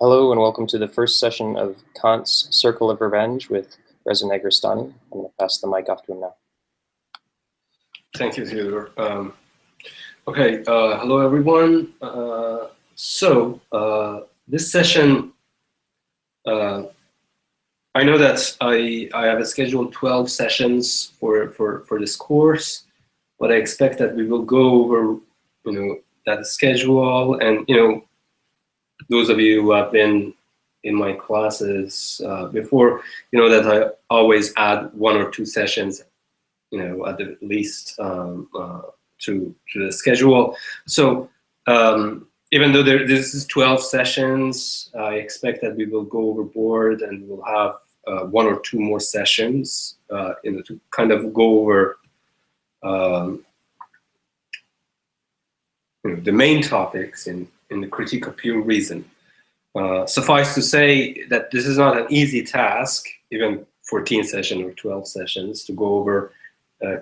Hello and welcome to the first session of Kant's Circle of Revenge with Reza Negarestani. I'm going to pass the mic off to him now. Thank you, Theodore. Hello everyone. This session, I know that I have a scheduled 12 sessions for this course, but I expect that we will go over, that schedule, and those of you who have been in my classes before, that I always add 1 or 2 sessions, at the least to the schedule. So even though this is 12 sessions, I expect that we will go overboard and we'll have 1 or 2 more sessions, to kind of go over the main topics in the critique of pure reason. Suffice to say that this is not an easy task, even 14 sessions or 12 sessions, to go over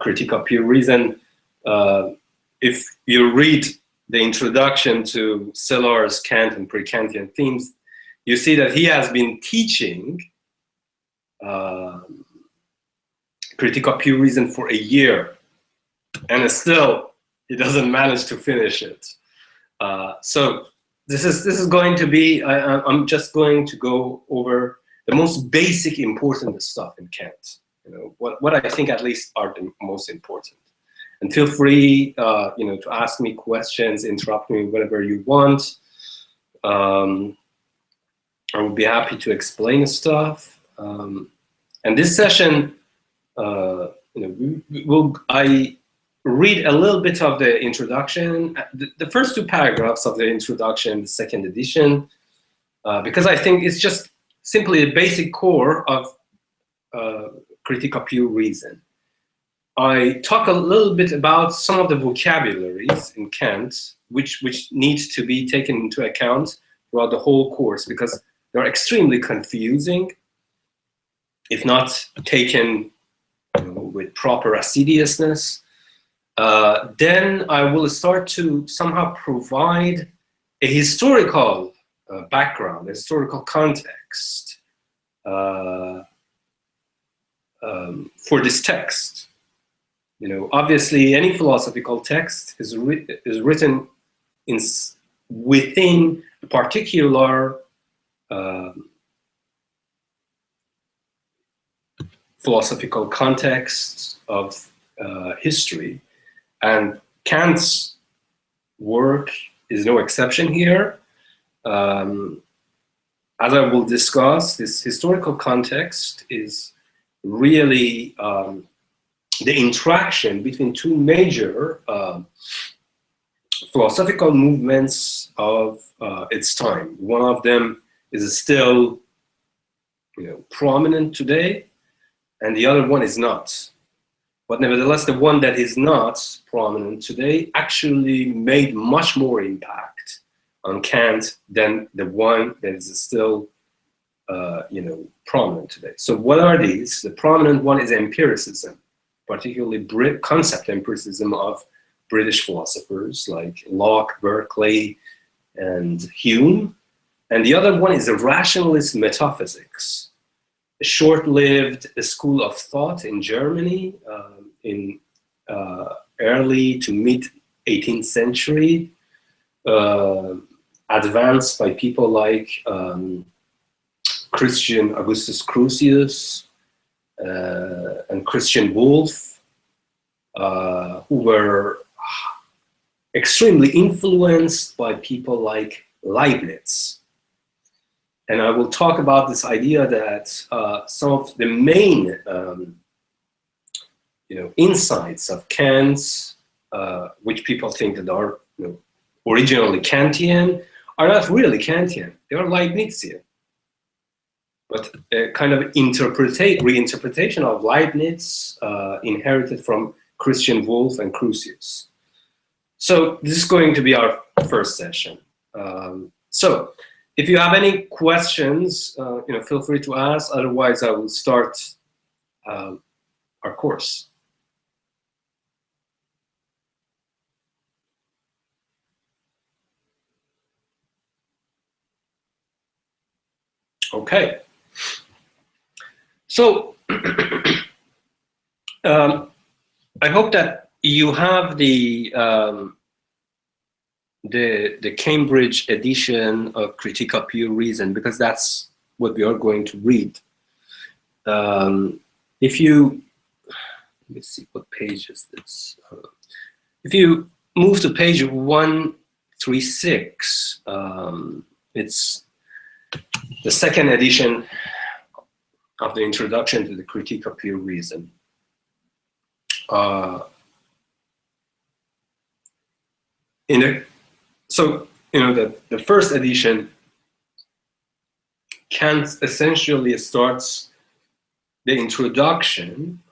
critique of pure reason. If you read the introduction to Sellars, Kant, and pre-Kantian themes, you see that he has been teaching critique of pure reason for a year, and still he doesn't manage to finish it. So this is going to be, I'm just going to go over the most basic important stuff in Kant. What I think at least are the most important. And feel free, to ask me questions, interrupt me whenever you want. I would be happy to explain stuff. And this session, I read a little bit of the introduction, the first 2 paragraphs of the introduction, the second edition, because I think it's just simply a basic core of critique of pure reason. I talk a little bit about some of the vocabularies in Kant, which needs to be taken into account throughout the whole course, because they're extremely confusing if not taken with proper assiduousness. Then I will start to somehow provide a historical background, a historical context for this text. Obviously, any philosophical text is written within a particular philosophical context of history. And Kant's work is no exception here. As I will discuss, this historical context is really the interaction between 2 major philosophical movements of its time. One of them is still prominent today, and the other one is not. But nevertheless, the one that is not prominent today actually made much more impact on Kant than the one that is still, prominent today. So what are these? The prominent one is empiricism, particularly concept empiricism of British philosophers like Locke, Berkeley, and Hume. And the other one is the rationalist metaphysics, a short-lived school of thought in Germany in early to mid-18th century, advanced by people like Christian Augustus Crucius and Christian Wolff, who were extremely influenced by people like Leibniz. And I will talk about this idea that some of the main insights of Kant's, which people think that are originally Kantian, are not really Kantian. They are Leibnizian. But a kind of reinterpretation of Leibniz inherited from Christian Wolff and Crucius. So this is going to be our first session. So if you have any questions, feel free to ask. Otherwise, I will start our course. Okay. So I hope that you have the Cambridge edition of Critique of Pure Reason, because that's what we are going to read. If you, let me see, what page is this? If you move to page 136, it's the second edition of the Introduction to the Critique of Pure Reason. So, you know, the first edition, Kant essentially starts the introduction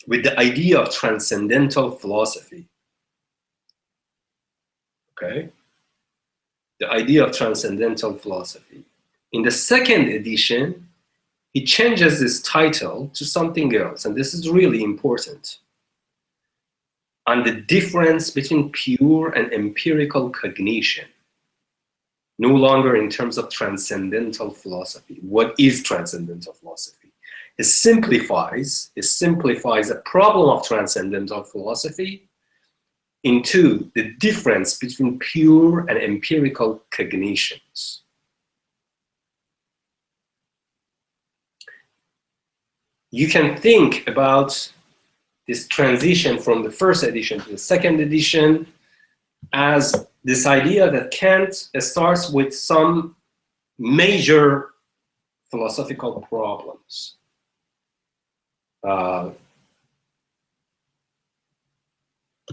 with the idea of transcendental philosophy. Okay? The idea of transcendental philosophy. In the second edition, he changes this title to something else, and this is really important, on the difference between pure and empirical cognition. No longer in terms of transcendental philosophy. What is transcendental philosophy? It simplifies a problem of transcendental philosophy into the difference between pure and empirical cognitions. You can think about this transition from the first edition to the second edition as this idea that Kant starts with some major philosophical problems.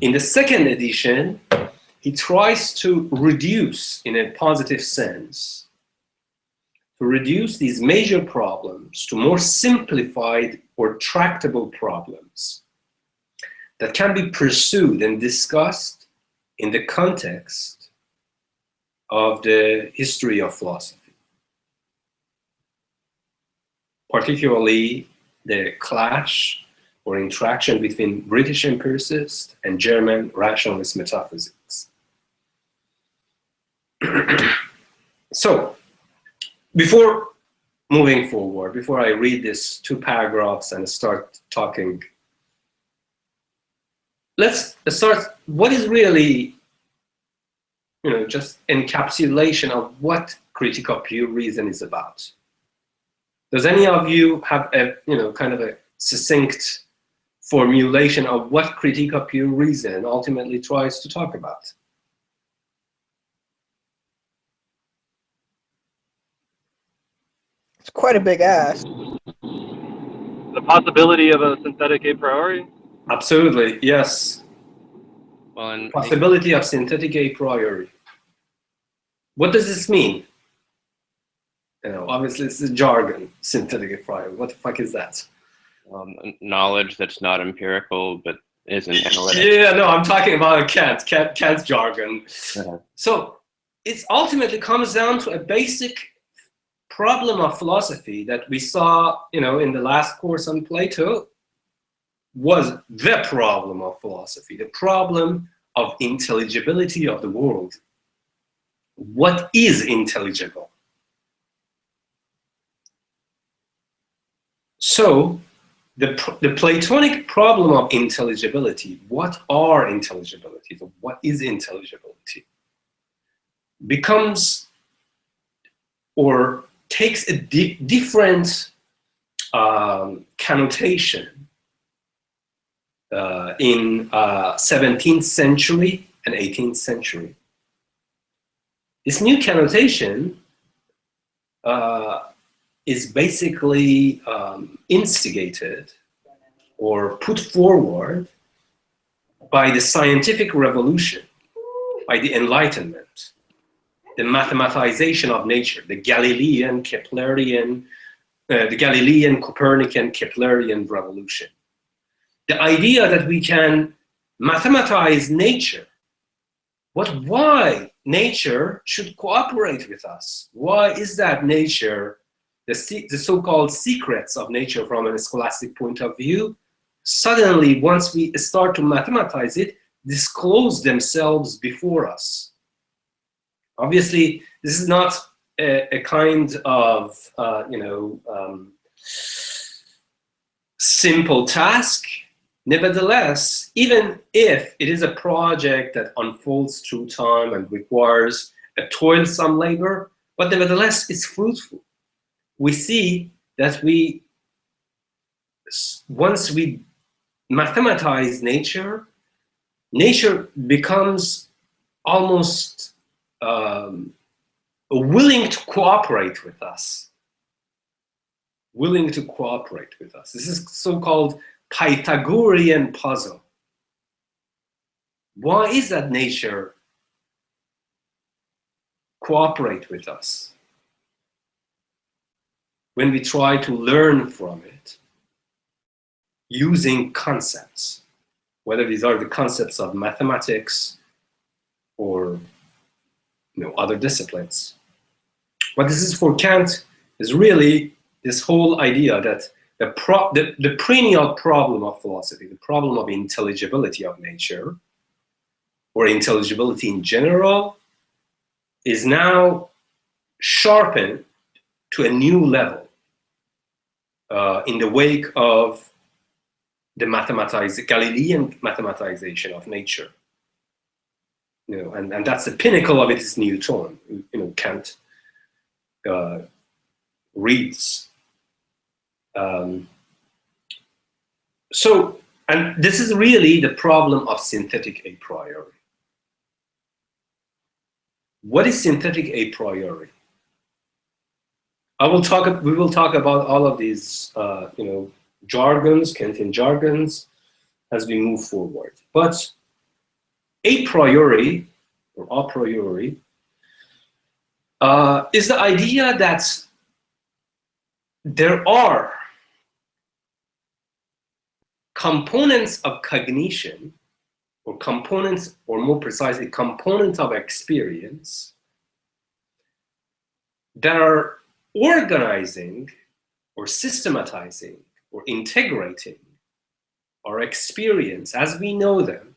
In the second edition, he tries to reduce, in a positive sense, to reduce these major problems to more simplified or tractable problems that can be pursued and discussed in the context of the history of philosophy, particularly the clash or interaction between British empiricists and German rationalist metaphysics. So, before moving forward, before I read these two paragraphs and start talking, let's start, what is really, you know, just encapsulation of what Critique of Pure Reason is about. Does any of you have a, you know, kind of a succinct formulation of what Critique of Pure Reason ultimately tries to talk about? It's quite a big ask. The possibility of a synthetic a priori? Absolutely, yes. Well, and Possibility of synthetic a priori. What does this mean? You know, obviously it's a jargon, synthetic a priori. What the fuck is that? knowledge that's not empirical but isn't analytic. Yeah, no, I'm talking about Kant's jargon. So it ultimately comes down to a basic problem of philosophy that we saw, you know, in the last course on Plato, was the problem of philosophy, the problem of intelligibility of the world. What is intelligible? So the Platonic problem of intelligibility, what are intelligibility? So what is intelligibility? Becomes or takes a different connotation in 17th century and 18th century. This new connotation is basically instigated or put forward by the scientific revolution, by the Enlightenment, the mathematization of nature, the Galilean, Keplerian, the Galilean, Copernican, Keplerian revolution. The idea that we can mathematize nature, but why nature should cooperate with us? Why is that nature, the so-called secrets of nature from a scholastic point of view, suddenly, once we start to mathematize it, disclose themselves before us? Obviously, this is not a kind of, simple task. Nevertheless, even if it is a project that unfolds through time and requires a toilsome labor, but nevertheless it's fruitful. We see that once we mathematize nature, nature becomes almost willing to cooperate with us. Willing to cooperate with us. This is so-called Pythagorean puzzle. Why is that nature cooperate with us when we try to learn from it using concepts, whether these are the concepts of mathematics or other disciplines? What this is for Kant is really this whole idea that the perennial problem of philosophy, the problem of intelligibility of nature, or intelligibility in general, is now sharpened to a new level in the wake of the Galilean mathematization of nature. And that's the pinnacle of it is Newton. Kant reads. And this is really the problem of synthetic a priori. What is synthetic a priori? We will talk about all of these, jargons, Kantian jargons, as we move forward. But a priori, or a priori, is the idea that there are components of cognition, or components, or more precisely, components of experience that are organizing or systematizing or integrating our experience as we know them.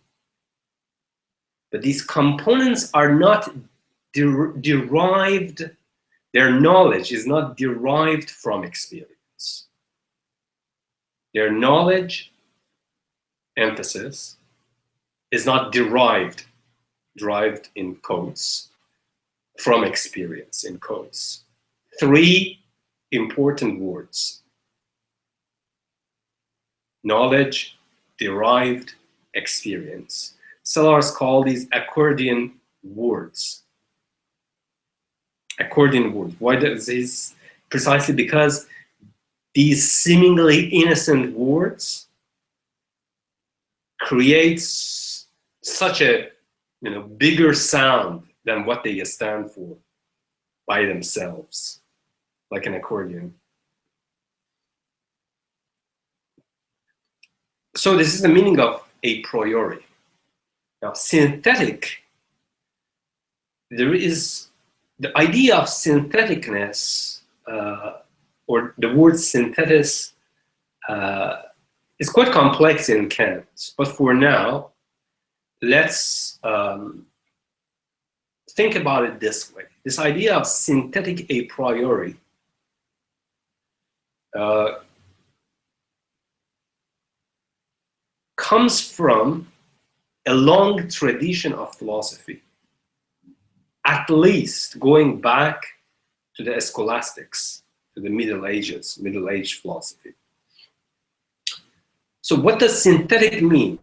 But these components are not derived, their knowledge is not derived from experience. Their knowledge, emphasis, is not derived in quotes, from experience, in quotes. Three important words: knowledge, derived, experience. Sellars called these accordion words. Accordion words. Why does this? Precisely because these seemingly innocent words creates such a bigger sound than what they stand for by themselves, like an accordion. So this is the meaning of a priori. Now, synthetic, there is the idea of syntheticness, or the word synthesis, is quite complex in Kant. But for now, let's think about it this way. This idea of synthetic a priori comes from a long tradition of philosophy, at least going back to the scholastics, to the Middle Ages, Middle Age philosophy. So what does synthetic mean?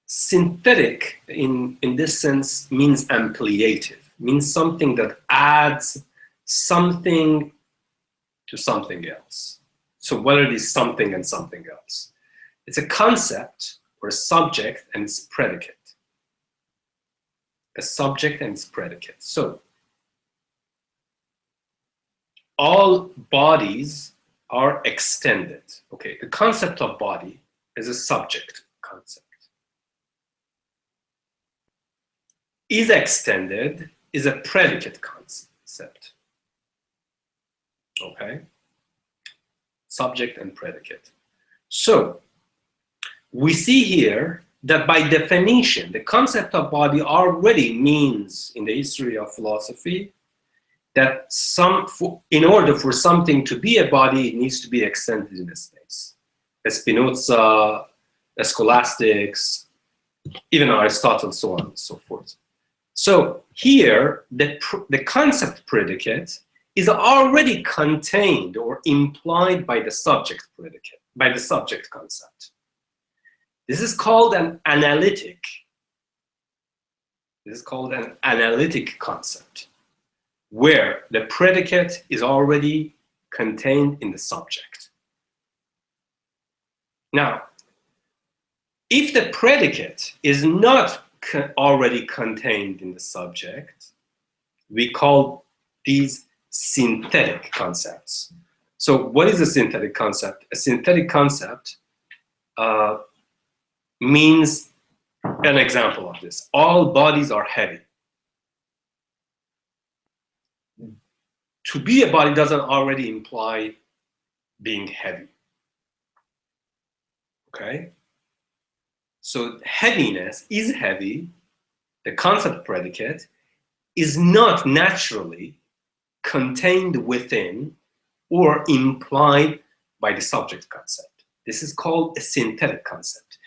Synthetic, in this sense, means ampliative, means something that adds something to something else. So whether it is something and something else. It's a concept or a subject and its predicate. A subject and its predicate. So all bodies are extended. Okay, the concept of body is a subject concept. Is extended is a predicate concept. Okay? Subject and predicate. So we see here that by definition, the concept of body already means in the history of philosophy that in order for something to be a body, it needs to be extended in space. Spinoza, the scholastics, even Aristotle, so on and so forth. So here, the concept predicate is already contained or implied by the subject predicate, by the subject concept. This is called an analytic. This is called an analytic concept, where the predicate is already contained in the subject. Now, if the predicate is not already contained in the subject, we call these synthetic concepts. So what is a synthetic concept? A synthetic concept means, an example of this, all bodies are heavy. To be a body doesn't already imply being heavy. Okay? So heaviness is heavy. The concept predicate is not naturally contained within or implied by the subject concept. This is called a synthetic concept.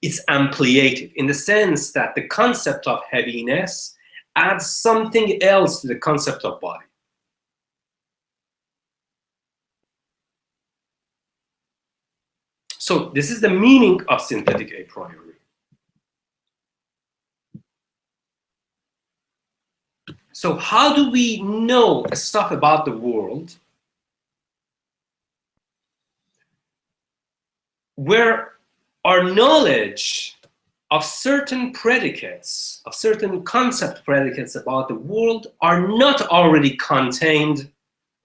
It's ampliated in the sense that the concept of heaviness adds something else to the concept of body. So this is the meaning of synthetic a priori. So how do we know stuff about the world where our knowledge of certain predicates, of certain concept predicates about the world are not already contained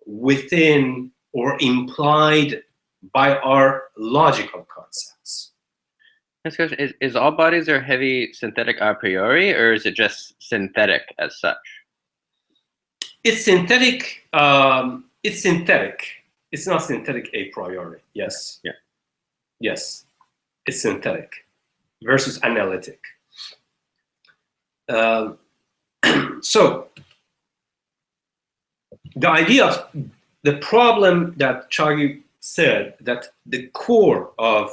within or implied by our logical concepts? Next question is all bodies are heavy synthetic a priori, or is it just synthetic as such? It's synthetic. It's synthetic. It's not synthetic a priori. Yes. Yeah. Yes. It's synthetic versus analytic. So the idea of the problem that Chagi said, that the core of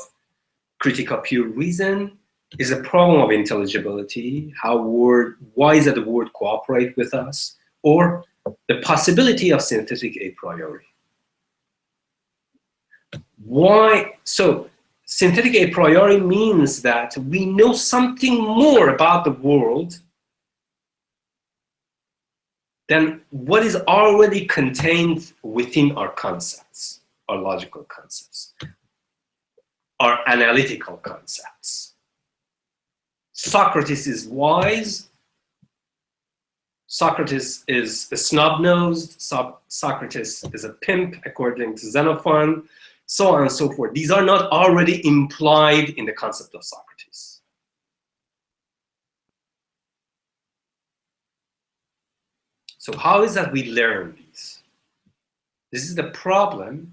critique of pure reason is a problem of intelligibility, why is that the word cooperate with us, or the possibility of synthetic a priori. Why? So synthetic a priori means that we know something more about the world than what is already contained within our concepts, our logical concepts, our analytical concepts. Socrates is wise. Socrates is a snub-nosed. Socrates is a pimp, according to Xenophon, so on and so forth. These are not already implied in the concept of Socrates. So how is that we learn these? This is the problem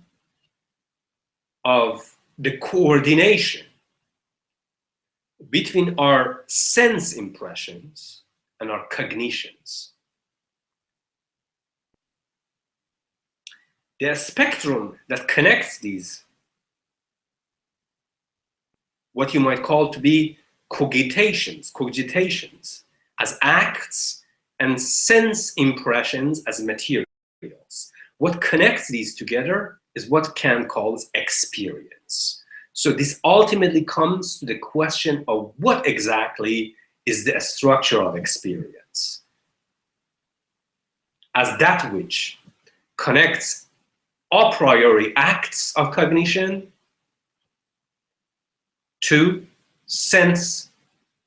of the coordination between our sense impressions and our cognitions. The spectrum that connects these, what you might call to be cogitations as acts and sense impressions as materials. What connects these together is what Kant calls experience. So this ultimately comes to the question of what exactly is the structure of experience, as that which connects a priori acts of cognition to sense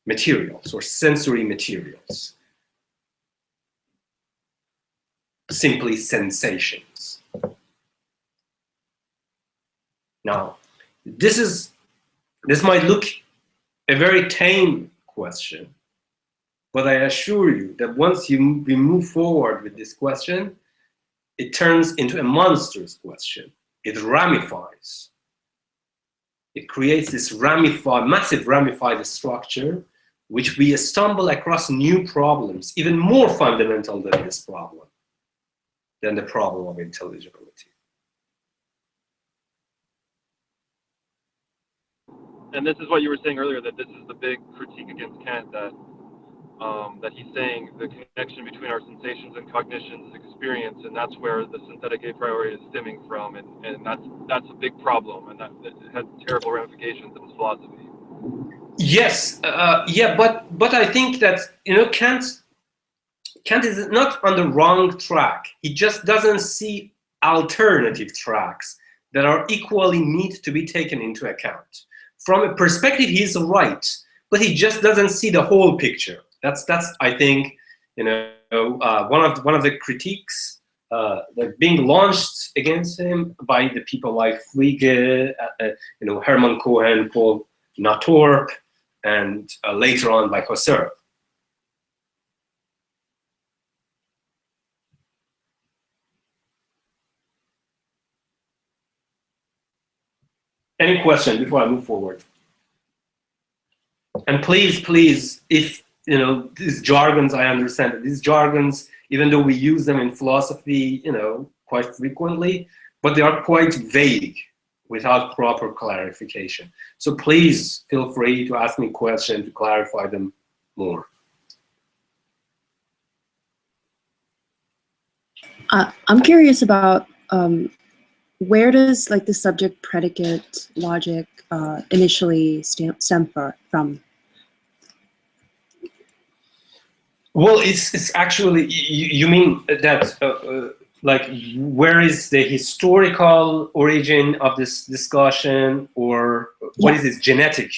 materials or sensory materials, simply sensations. Now, this might look a very tame question, but I assure you that once we move forward with this question, it turns into a monstrous question. It ramifies. It creates this massive ramified structure, which we stumble across new problems, even more fundamental than this problem, than the problem of intelligibility. And this is what you were saying earlier, that this is the big critique against Kant, that that he's saying the connection between our sensations and cognitions is experience, and that's where the synthetic a priori is stemming from, and that's a big problem, and that has terrible ramifications in his philosophy. Yes, yeah, but I think that, you know, Kant is not on the wrong track. He just doesn't see alternative tracks that are equally need to be taken into account. From a perspective, he's right, but he just doesn't see the whole picture. That's I think, you know, one of the critiques that being launched against him by the people like Frege, you know, Hermann, Cohen, Paul Natorp, and later on by Husserl. Any question before I move forward? And please, if you know these jargons, I understand that these jargons, even though we use them in philosophy, you know, quite frequently, but they are quite vague without proper clarification. So please feel free to ask me questions to clarify them more. I'm curious about where does like the subject predicate logic initially stem from? Well, it's actually, you mean that like where is the historical origin of this discussion, or what is its genetic,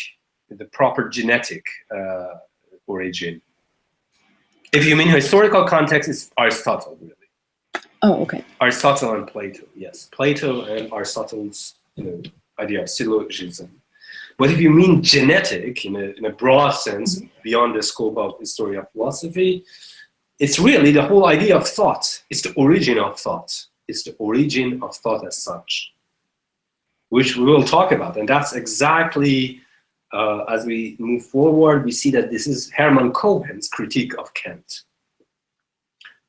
the proper genetic origin? If you mean historical context, it's Aristotle, really. Oh, okay. Aristotle and Plato, yes. Plato and Aristotle's, you know, idea of syllogism. But if you mean genetic in a broad sense, beyond the scope of history of philosophy, it's really the whole idea of thought. It's the origin of thought. It's the origin of thought as such, which we will talk about. And that's exactly, as we move forward, we see that this is Hermann Cohen's critique of Kant,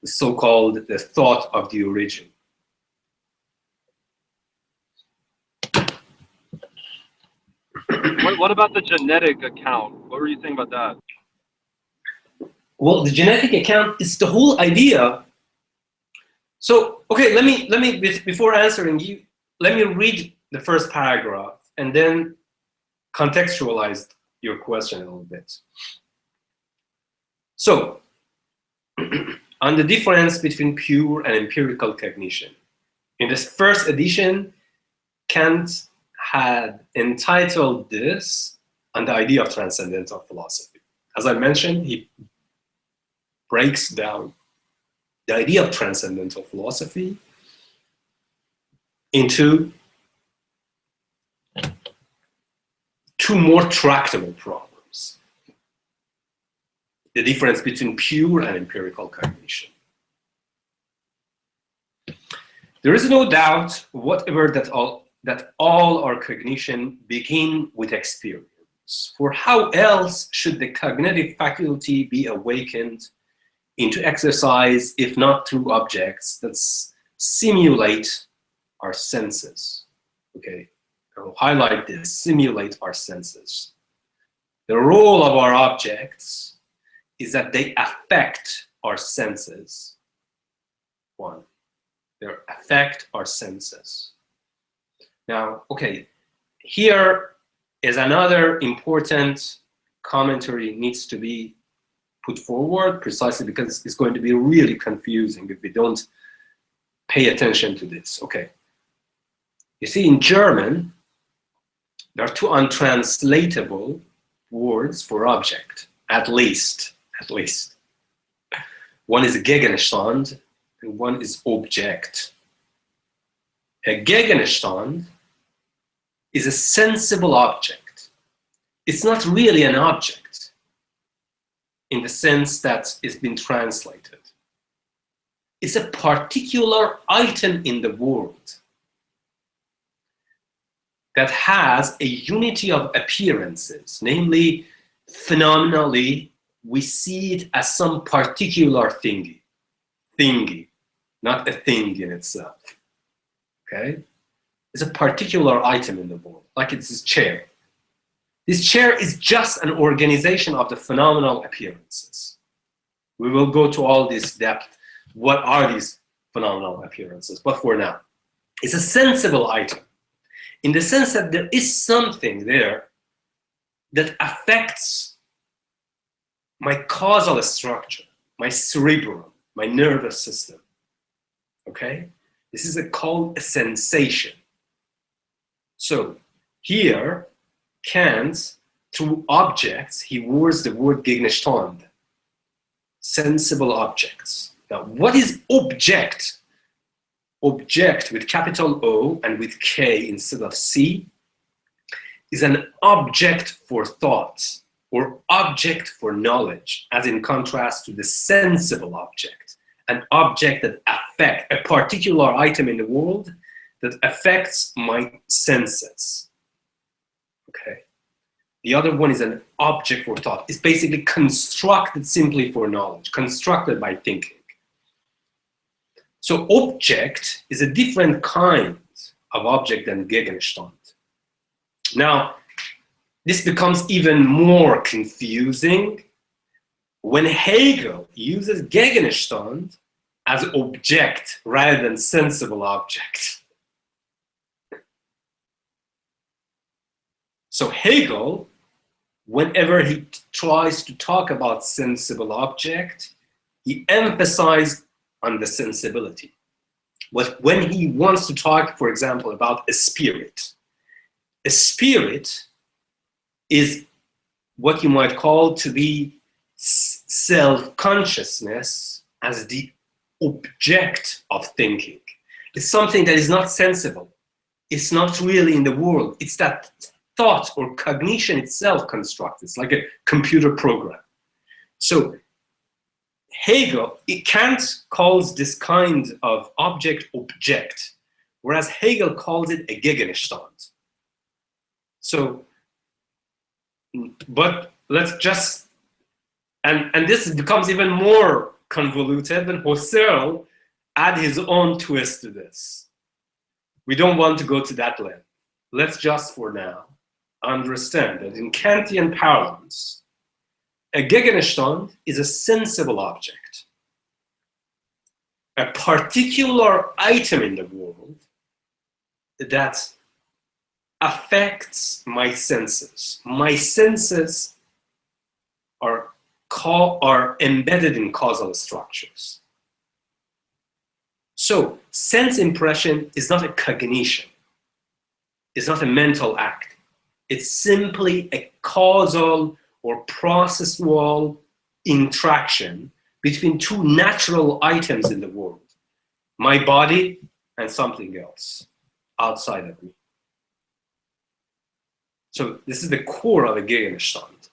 the so-called the thought of the origin. What about the genetic account? What were you saying about that? Well, the genetic account is the whole idea. So, okay, let me before answering you, let me read the first paragraph and then contextualize your question a little bit. So, on the difference between pure and empirical cognition. In this first edition, Kant had entitled this on the idea of transcendental philosophy. As I mentioned, he breaks down the idea of transcendental philosophy into two more tractable problems: the difference between pure and empirical cognition. There is no doubt whatever that all our cognition begin with experience. For how else should the cognitive faculty be awakened into exercise if not through objects that simulate our senses? Okay, I'll highlight this: simulate our senses. The role of our objects is that they affect our senses. One, they affect our senses. Now, okay, here is another important commentary needs to be put forward, precisely because it's going to be really confusing if we don't pay attention to this. Okay, you see, in German, there are two untranslatable words for object, at least. One is Gegenstand and one is object. A Gegenstand is a sensible object. It's not really an object in the sense that it's been translated. It's a particular item in the world. that has a unity of appearances, namely, phenomenally, we see it as some particular thingy, not a thing in itself, okay? It's a particular item in the world, like it's this chair. This chair is just an organization of the phenomenal appearances. We will go to all this depth. What are these phenomenal appearances? But for now, it's a sensible item in the sense that there is something there that affects my causal structure, my cerebrum, my nervous system, okay? This is called a sensation. So here, Kant, through objects, he words the word Gegenstand, sensible objects. Now, what is object? Object with capital O and with K instead of C is an object for thought or object for knowledge, as in contrast to the sensible object, an object that affects a particular item in the world that affects my senses. Okay. The other one is an object for thought. It's basically constructed simply for knowledge, constructed by thinking. So object is a different kind of object than Gegenstand. Now, this becomes even more confusing when Hegel uses Gegenstand as object rather than sensible object. So Hegel, whenever he tries to talk about sensible object, he emphasizes on the sensibility. But when he wants to talk, for example, about a spirit is what you might call to be self-consciousness as the object of thinking. It's something that is not sensible. It's not really in the world. It's that thought or cognition itself constructed. It's like a computer program. So Kant calls this kind of object, whereas Hegel calls it a Gegenstand. So, but let's just, and this becomes even more convoluted when Husserl add his own twist to this. We don't want to go to that length. Let's just, for now, understand that in Kantian parlance, a Gegenstand is a sensible object, a particular item in the world that affects my senses. My senses are embedded in causal structures. So sense impression is not a cognition. It's not a mental act. It's simply a causal or processual interaction between two natural items in the world, my body and something else outside of me. So this is the core of a Gegenstand.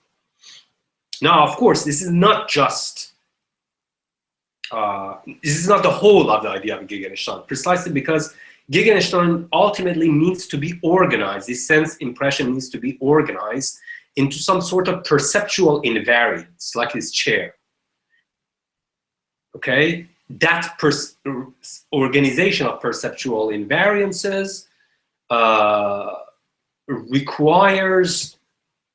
Now, of course, this is not just, this is not the whole of the idea of a Gegenstand, precisely because Gegenstand ultimately needs to be organized. This sense impression needs to be organized into some sort of perceptual invariance, like this chair. Okay? That organization of perceptual invariances requires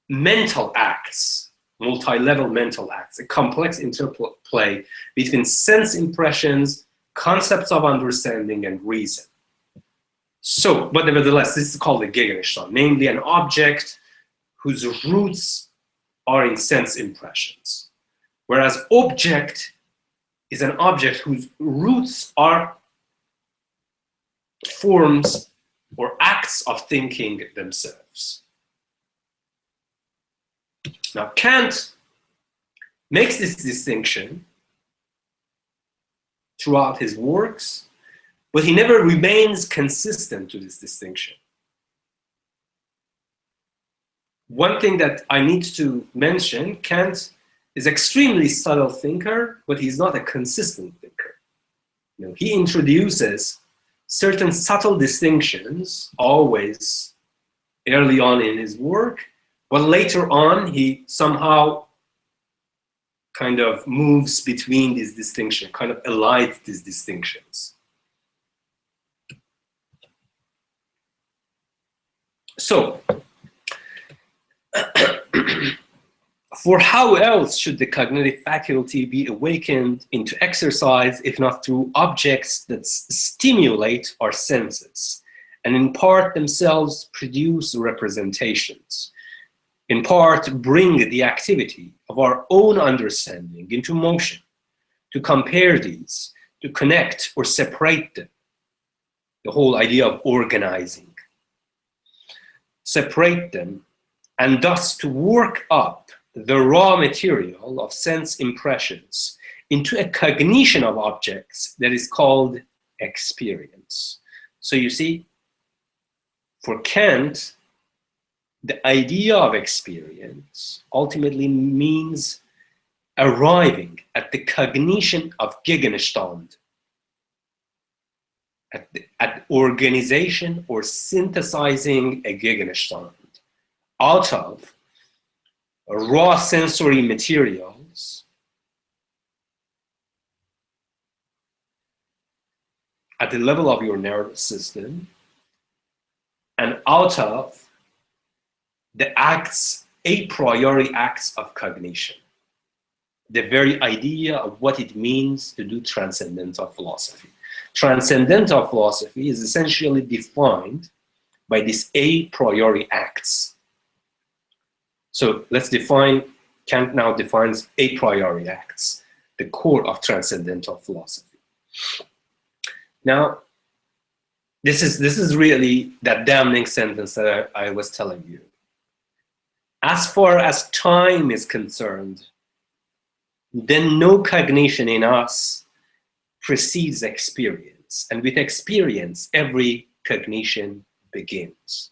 mental acts, multi-level mental acts, a complex interplay between sense impressions, concepts of understanding, and reason. So, but nevertheless, this is called a Gegenstand, namely an object whose roots are in sense impressions. Whereas object is an object whose roots are forms or acts of thinking themselves. Now, Kant makes this distinction throughout his works, but he never remains consistent to this distinction. One thing that I need to mention, Kant is an extremely subtle thinker, but he's not a consistent thinker. You know, he introduces certain subtle distinctions always early on in his work, but later on he somehow kind of moves between these distinctions, kind of elides these distinctions. So, for how else should the cognitive faculty be awakened into exercise if not through objects that stimulate our senses and in part themselves produce representations, in part bring the activity of our own understanding into motion, to compare these, to connect or separate them, the whole idea of organizing, separate them, and thus to work up the raw material of sense impressions into a cognition of objects that is called experience. So you see, for Kant, the idea of experience ultimately means arriving at the cognition of Gegenstand, at organization or synthesizing a Gegenstand out of raw sensory materials at the level of your nervous system and out of the acts, a priori acts of cognition, the very idea of what it means to do transcendental philosophy. Transcendental philosophy is essentially defined by these a priori acts. So let's define, Kant now defines a priori acts, the core of transcendental philosophy. Now, this is really that damning sentence that I was telling you. As far as time is concerned, then no cognition in us precedes experience, and with experience, every cognition begins.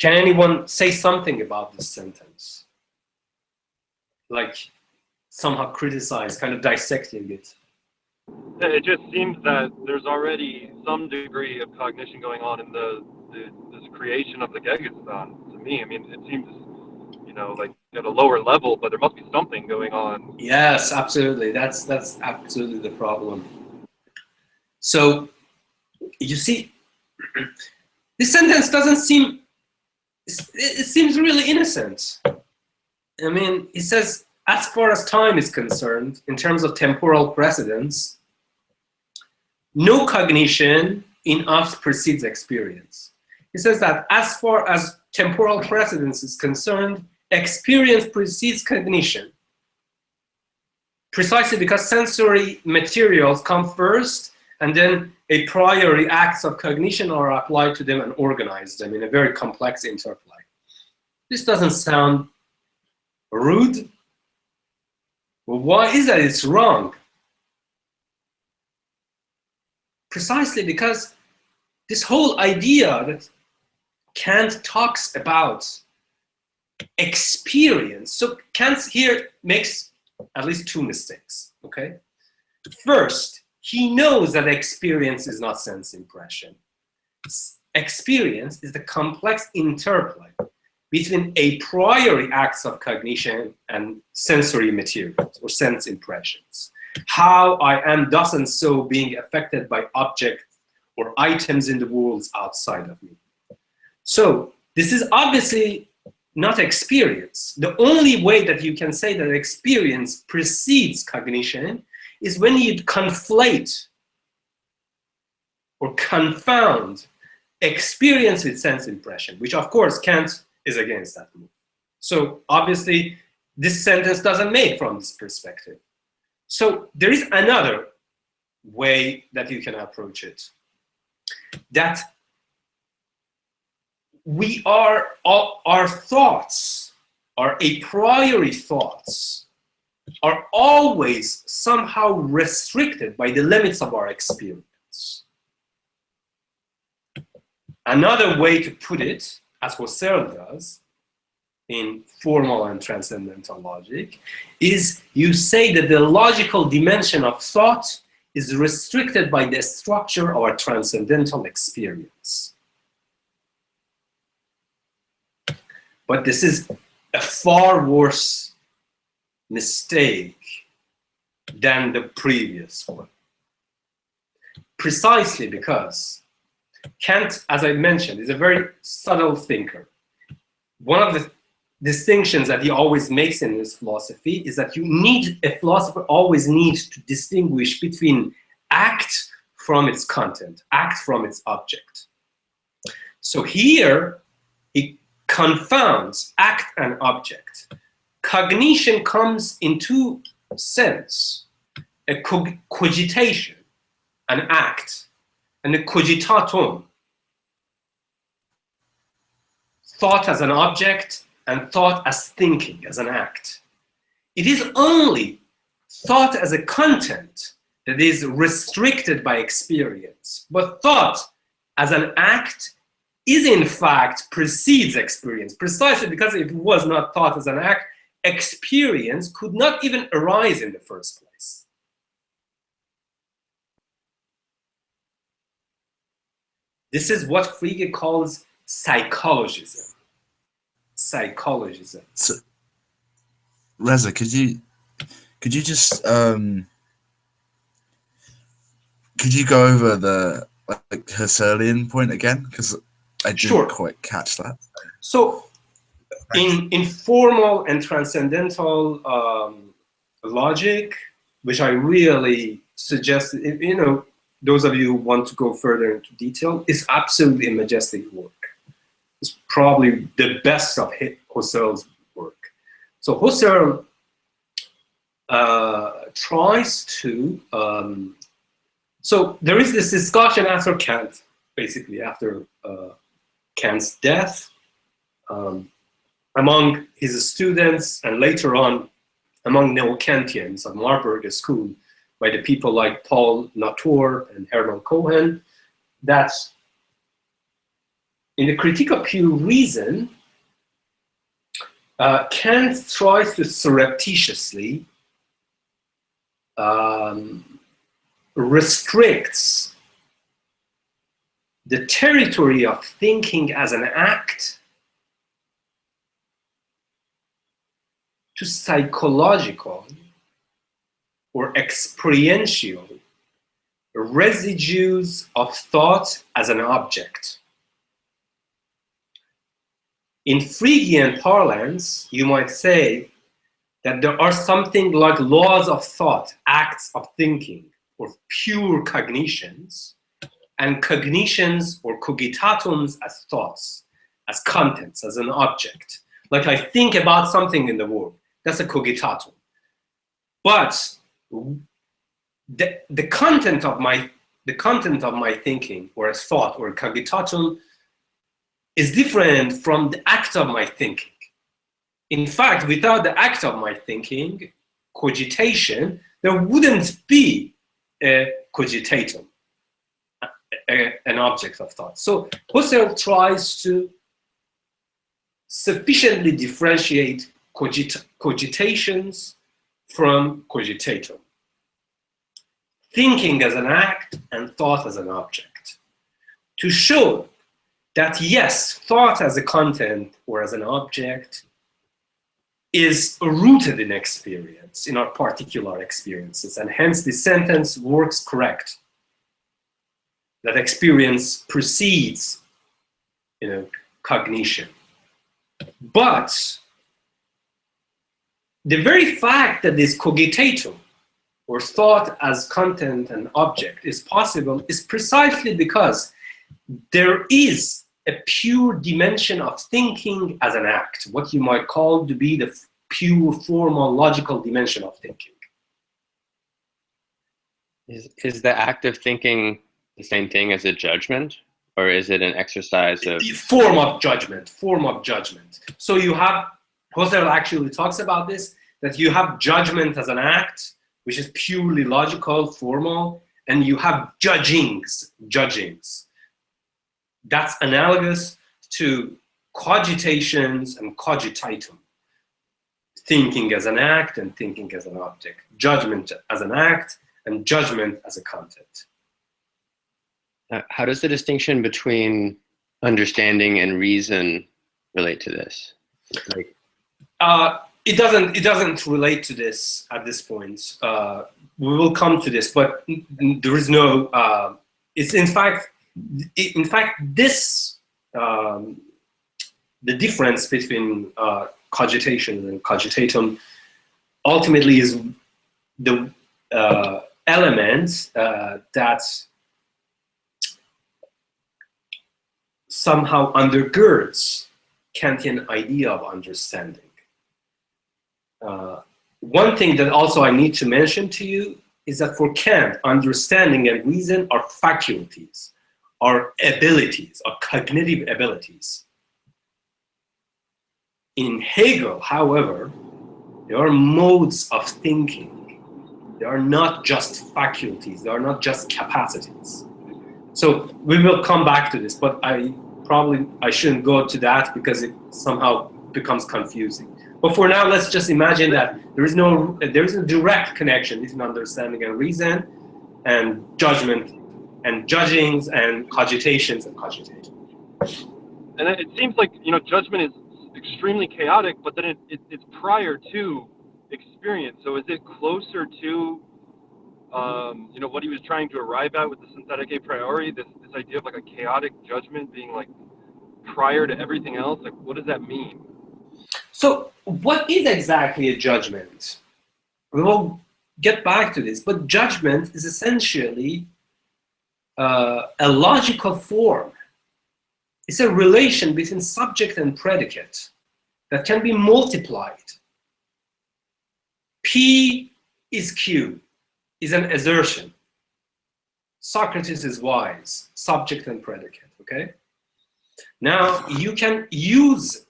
Can anyone say something about this sentence? Like somehow criticize, kind of dissecting it. It just seems that there's already some degree of cognition going on in this creation of the Gegenstand. To me, I mean, it seems, you know, like at a lower level, but there must be something going on. Yes, absolutely. That's absolutely the problem. So you see, this sentence doesn't seem. It seems really innocent. I mean, it says, as far as time is concerned, in terms of temporal precedence, no cognition in us precedes experience. It says that as far as temporal precedence is concerned, experience precedes cognition. Precisely because sensory materials come first, and then a priori acts of cognition are applied to them and organize them in a very complex interplay. This doesn't sound rude. Well, why is that? It's wrong. Precisely because this whole idea that Kant talks about experience. So Kant here makes at least two mistakes, okay? First, he knows that experience is not sense impression. Experience is the complex interplay between a priori acts of cognition and sensory materials or sense impressions. How I am thus and so being affected by objects or items in the world outside of me. So this is obviously not experience. The only way that you can say that experience precedes cognition is when you conflate or confound experience with sense impression, which of course Kant is against that move. So obviously this sentence doesn't make from this perspective. So there is another way that you can approach it, that we are, our thoughts, our a priori thoughts, are always somehow restricted by the limits of our experience. Another way to put it, as Husserl does in formal and transcendental logic, is you say that the logical dimension of thought is restricted by the structure of our transcendental experience. But this is a far worse mistake than the previous one. Precisely because Kant, as I mentioned, is a very subtle thinker. One of the distinctions that he always makes in his philosophy is that a philosopher always needs to distinguish between act from its content, act from its object. So here, he confounds act and object. Cognition comes in two senses: a cogitation, an act, and a cogitatum, thought as an object and thought as thinking, as an act. It is only thought as a content that is restricted by experience, but thought as an act is in fact precedes experience, precisely because if it was not thought as an act, experience could not even arise in the first place. This is what Frege calls psychologism. Psychologism. So, Reza, could you just could you go over the Husserlian point again? Because I didn't quite catch that. So, in formal and transcendental logic, which I really suggest, those of you who want to go further into detail, is absolutely a majestic work. It's probably the best of Husserl's work. So Husserl tries to, so there is this discussion after Kant, basically after Kant's death, among his students and later on among neo-Kantians of Marburg School, by the people like Paul Natorp and Hermann Cohen, that in the Critique of Pure Reason, Kant tries to surreptitiously restricts the territory of thinking as an act to psychological or experiential residues of thought as an object. In Fregean parlance, you might say that there are something like laws of thought, acts of thinking, or pure cognitions, and cognitions or cogitatums as thoughts, as contents, as an object. Like I think about something in the world, that's a cogitatum. But the content of my thinking, or as thought, or cogitatum, is different from the act of my thinking. In fact, without the act of my thinking, cogitation, there wouldn't be a cogitatum, an object of thought. So Husserl tries to sufficiently differentiate cogitations from cogitatum, thinking as an act and thought as an object, to show that yes, thought as a content or as an object is rooted in experience, in our particular experiences, and hence the sentence works correct, that experience precedes, cognition. But the very fact that this cogitatum, or thought as content and object, is possible is precisely because there is a pure dimension of thinking as an act, what you might call to be the pure formal logical dimension of thinking. Is the act of thinking the same thing as a judgment, or is it an exercise of form of judgment? So you have, Husserl actually talks about this, that you have judgment as an act, which is purely logical, formal, and you have judgings. That's analogous to cogitations and cogitatum. Thinking as an act and thinking as an object. Judgment as an act and judgment as a content. How does the distinction between understanding and reason relate to this? Like, it doesn't relate to this at this point. We will come to this, but there is no. It's in fact this the difference between cogitation and cogitatum ultimately is the element that somehow undergirds Kantian idea of understanding. One thing that also I need to mention to you is that for Kant, understanding and reason are faculties, are abilities, are cognitive abilities. In Hegel, however, there are modes of thinking. They are not just faculties, they are not just capacities. So we will come back to this, but I shouldn't go to that because it somehow becomes confusing. But for now, let's just imagine that there is a direct connection between understanding and reason, and judgment, and judgings, and cogitations, and cogitation. And it seems like, judgment is extremely chaotic, but then it's prior to experience. So is it closer to, what he was trying to arrive at with the synthetic a priori, this idea of like a chaotic judgment being like prior to everything else? Like, what does that mean? So what is exactly a judgment? We will get back to this, but judgment is essentially a logical form. It's a relation between subject and predicate that can be multiplied. P is Q, is an assertion. Socrates is wise, subject and predicate, okay? Now, you can use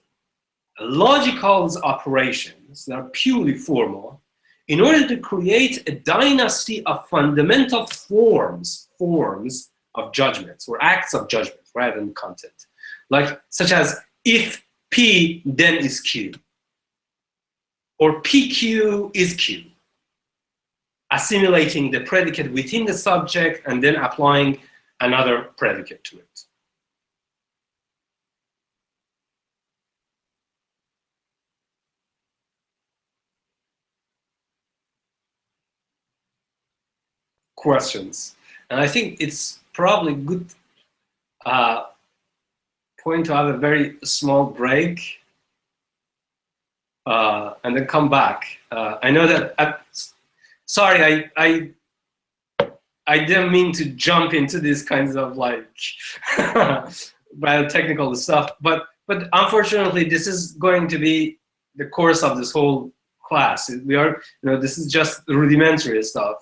logical operations that are purely formal in order to create a dynasty of fundamental forms of judgments or acts of judgment rather than content. Like, such as, if P, then is Q. Or PQ is Q. Assimilating the predicate within the subject and then applying another predicate to it. Questions? And I think it's probably good point to have a very small break and then come back. I know that, sorry, I didn't mean to jump into these kinds of like biotechnical stuff, but unfortunately this is going to be the course of this whole class. We are, this is just rudimentary stuff.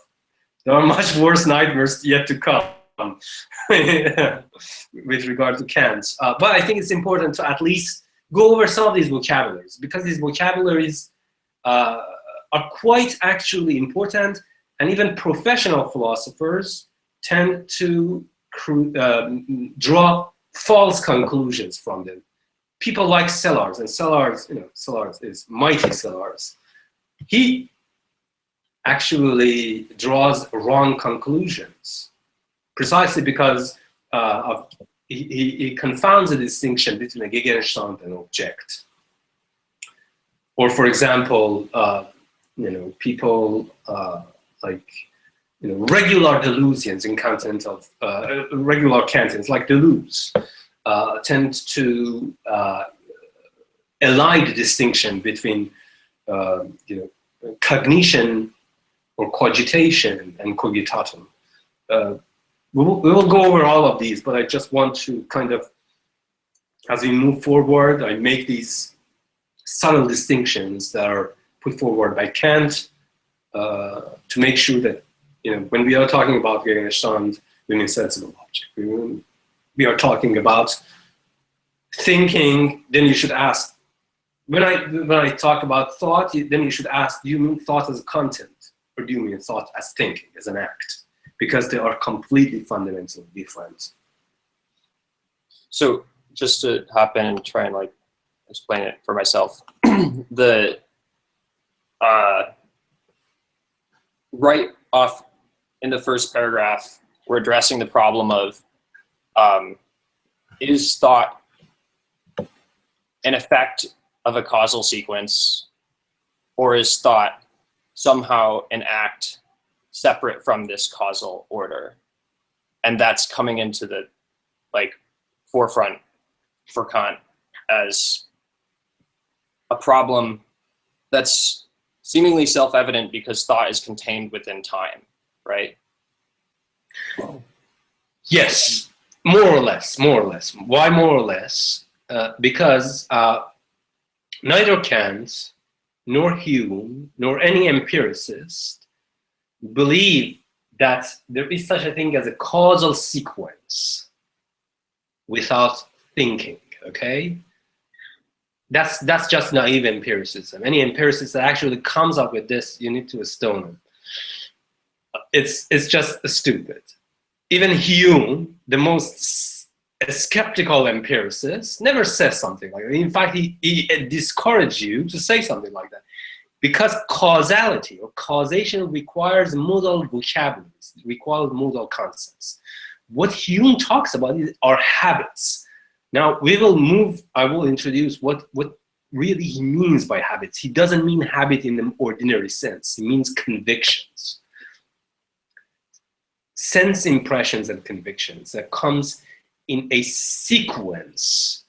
There are much worse nightmares yet to come with regard to Kant. But I think it's important to at least go over some of these vocabularies, because these vocabularies are quite actually important, and even professional philosophers tend to draw false conclusions from them. People like Sellars, and Sellars, Sellars is mighty Sellars. He actually draws wrong conclusions, precisely because he confounds the distinction between a Gegenstand and object. Or, for example, people like regular Deleuzians in Continental, regular Kantians like Deleuze tend to elide the distinction between cognition or cogitation and cogitatum. We will go over all of these, but I just want to kind of, as we move forward, I make these subtle distinctions that are put forward by Kant to make sure that, when we are talking about Gegenstand, we mean sensible object. We are talking about thinking, then you should ask, when I talk about thought, then you should ask, do you mean thought as a content? Or do you mean thought as thinking, as an act? Because they are completely fundamentally different. So just to hop in and try and like explain it for myself, the right off in the first paragraph, we're addressing the problem of is thought an effect of a causal sequence, or is thought somehow an act separate from this causal order? And that's coming into the forefront for Kant as a problem that's seemingly self-evident because thought is contained within time, right? Yes, more or less. Why more or less? Because neither Kant, nor Hume, nor any empiricist believe that there is such a thing as a causal sequence without thinking, okay? That's just naive empiricism. Any empiricist that actually comes up with this, you need to stone him. It's just stupid. Even Hume, the most skeptical empiricist, never says something like that. In fact, he discourages you to say something like that. Because causality or causation requires modal vocabularies, requires modal concepts. What Hume talks about are habits. Now I will introduce what really he means by habits. He doesn't mean habit in the ordinary sense. He means convictions. Sense impressions and convictions that comes in a sequence.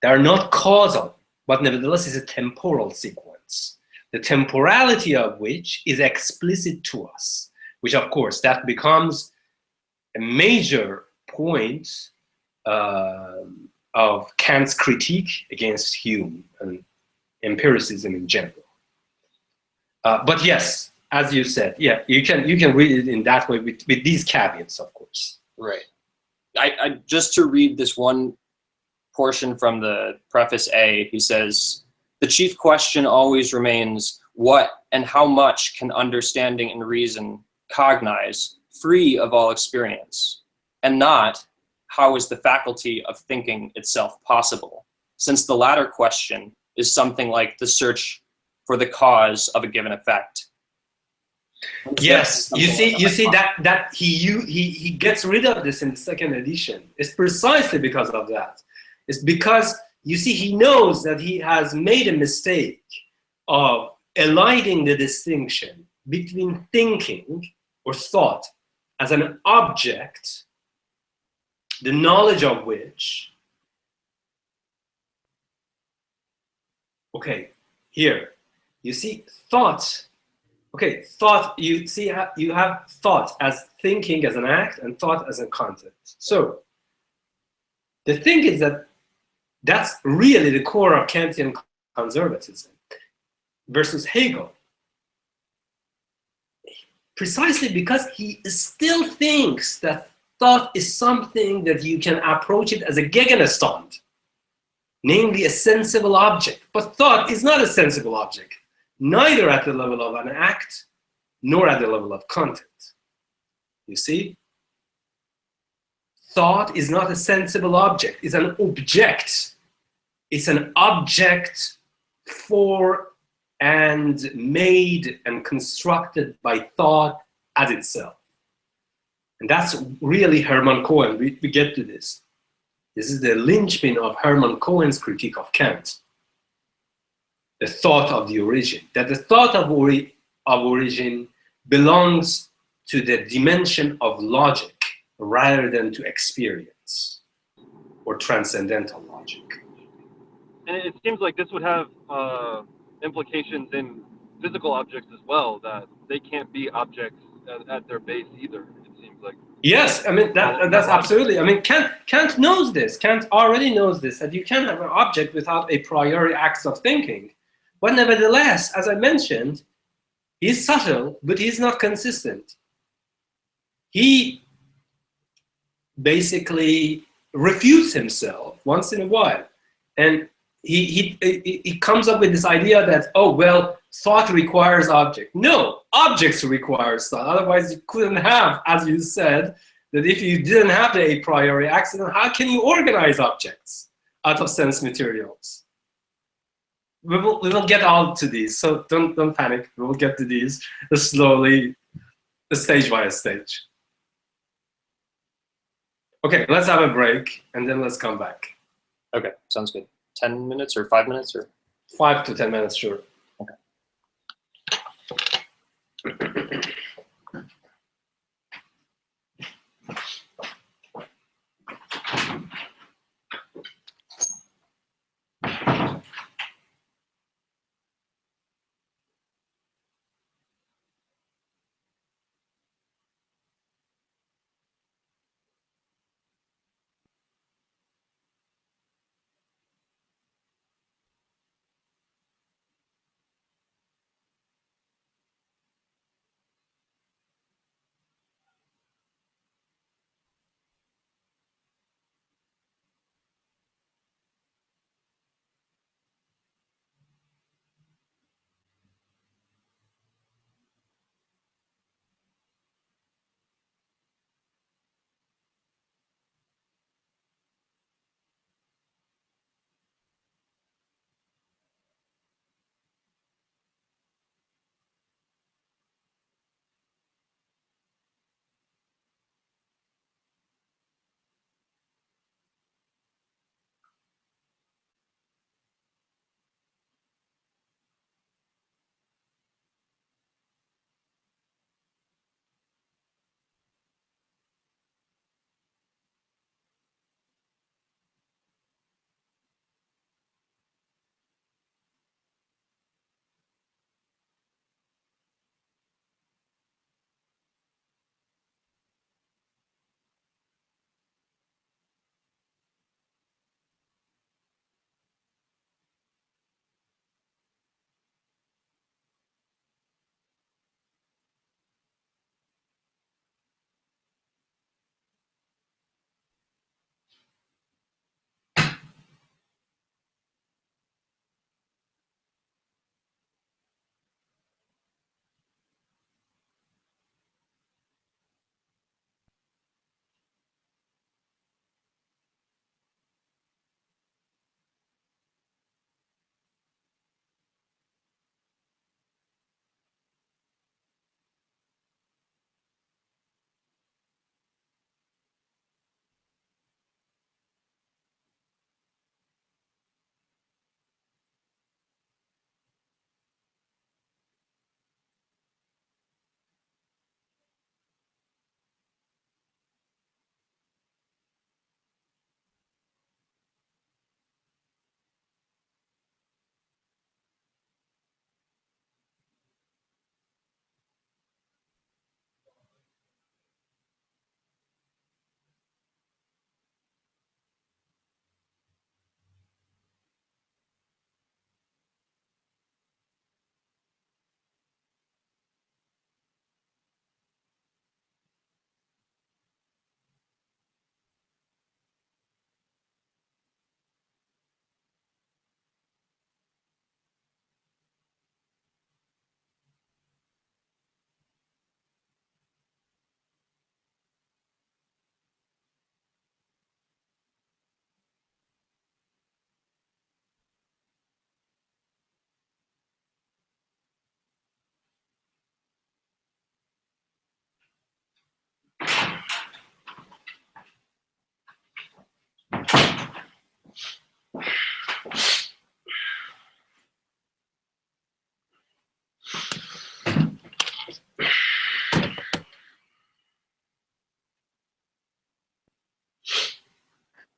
They are not causal, but nevertheless is a temporal sequence. The temporality of which is explicit to us, which of course that becomes a major point of Kant's critique against Hume and empiricism in general. But yes, as you said, yeah, you can read it in that way with these caveats, of course. Right. I just to read this one portion from the preface A, he says, "The chief question always remains, what and how much can understanding and reason cognize, free of all experience, and not, how is the faculty of thinking itself possible, since the latter question is something like the search for the cause of a given effect." Yes, you see that he gets rid of this in the second edition. It's precisely because of that. It's because, you see, he knows that he has made a mistake of eliding the distinction between thinking or thought as an object, the knowledge of which, okay, here, you see thought, okay, thought, you see, you have thought as thinking as an act and thought as a content. So, the thing is that that's really the core of Kantian conservatism versus Hegel. Precisely because he still thinks that thought is something that you can approach it as a Gegenstand, namely a sensible object. But thought is not a sensible object, neither at the level of an act, nor at the level of content. You see? Thought is not a sensible object, it's an object. It's an object for and made and constructed by thought as itself. And that's really Hermann Cohen. We get to this. This is the linchpin of Hermann Cohen's critique of Kant. The thought of the origin. That the thought of origin belongs to the dimension of logic rather than to experience or transcendental logic. And it seems like this would have implications in physical objects as well, that they can't be objects at their base either, it seems like. Yes, I mean, that's absolutely, I mean, Kant knows this. Kant already knows this, that you can't have an object without a priori acts of thinking. But nevertheless, as I mentioned, he's subtle, but he's not consistent. He basically refutes himself once in a while. And he comes up with this idea that, oh, well, thought requires object. No, objects requires thought. Otherwise, you couldn't have, as you said, that if you didn't have the a priori accident, how can you organize objects out of sense materials? We will get all to these, so don't panic. We will get to these slowly. stage by stage. Okay, let's have a break and then let's come back. Okay, sounds good. 10 minutes or 5 minutes or? 5 to 10 minutes, sure. Okay.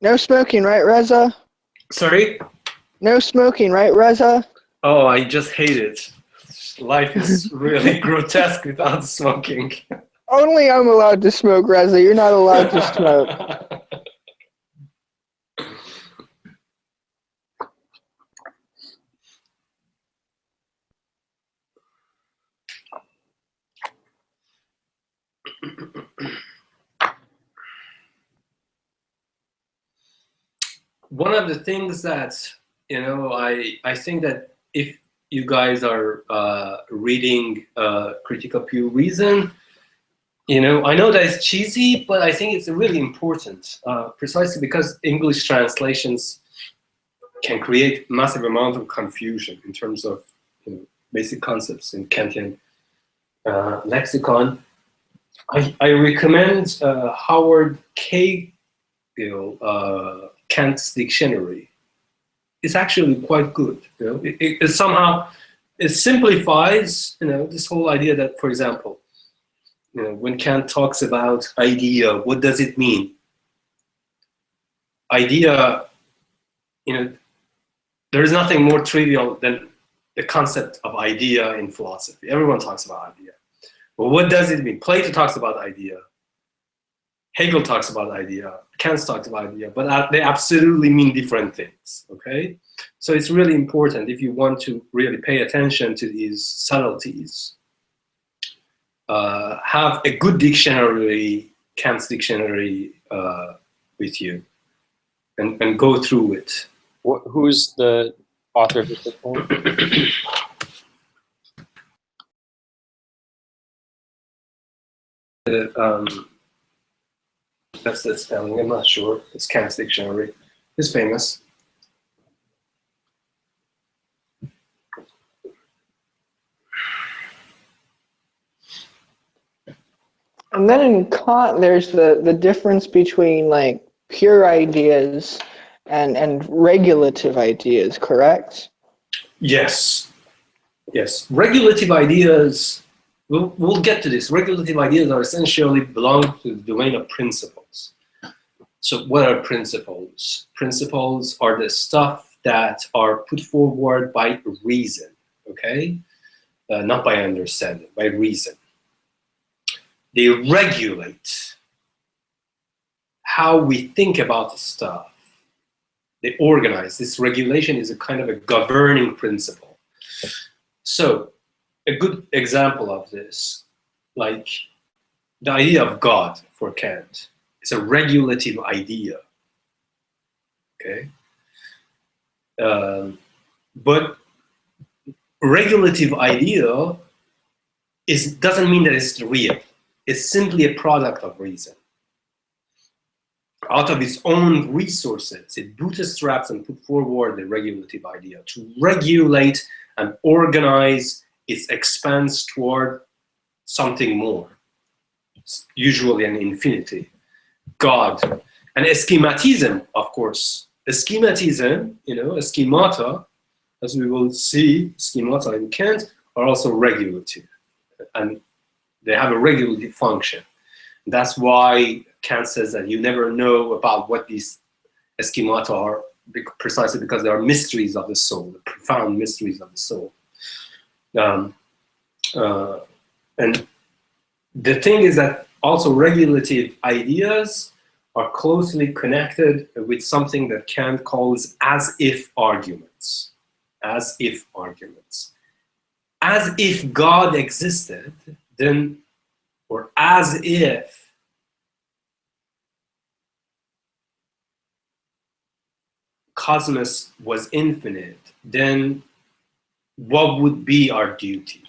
No smoking, right, Reza? Sorry? No smoking, right, Reza? Oh, I just hate it. Life is really grotesque without smoking. Only I'm allowed to smoke, Reza. You're not allowed to smoke. One of the things that, I think that if you guys are reading Critical Pure Reason, I know that it's cheesy, but I think it's really important, precisely because English translations can create massive amount of confusion in terms of basic concepts in Kantian lexicon. I recommend Howard Cahill, Kant's Dictionary. It's actually quite good. You know, it somehow it simplifies, you know, this whole idea that, for example, you know, when Kant talks about idea, what does it mean? Idea, you know, there is nothing more trivial than the concept of idea in philosophy. Everyone talks about idea. But what does it mean? Plato talks about idea. Hegel talks about idea. Kant talks about idea. But they absolutely mean different things, okay? So it's really important if you want to really pay attention to these subtleties. Have a good dictionary, Kant's dictionary, with you, and go through it. Who's the author of this book? That's the spelling. I'm not sure. It's Kant's dictionary. It's famous. And then in Kant, there's the difference between like pure ideas and regulative ideas, correct? Yes. Yes. Regulative ideas, we'll get to this. Regulative ideas are essentially belong to the domain of principles. So what are principles? Principles are the stuff that are put forward by reason, okay? Not by understanding, by reason. They regulate how we think about the stuff. They organize. This regulation is a kind of a governing principle. So a good example of this, like the idea of God for Kant, is a regulative idea, okay? But regulative idea doesn't mean that it's real. It's simply a product of reason. Out of its own resources, it bootstraps and put forward the regulative idea to regulate and organize its expanse toward something more, usually an infinity, God. And a schematism, of course. A schematism, you know, a schemata, as we will see, schemata in Kant are also regulative. And they have a regulative function. That's why Kant says that you never know about what these schemata are, precisely because they are mysteries of the soul, the profound mysteries of the soul. And the thing is that also regulative ideas are closely connected with something that Kant calls as-if arguments. As-if arguments. As if God existed, then, or as if cosmos was infinite, then what would be our duty?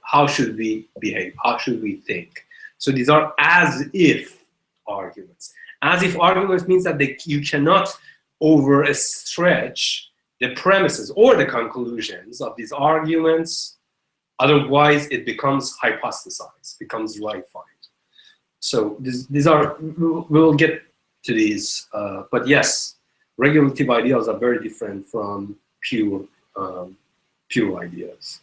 How should we behave? How should we think? So these are as if arguments. As if arguments means that you cannot overstretch the premises or the conclusions of these arguments. Otherwise, it becomes hypostasized, becomes reified. So these are, we'll get to these, but yes, regulative ideas are very different from pure ideas.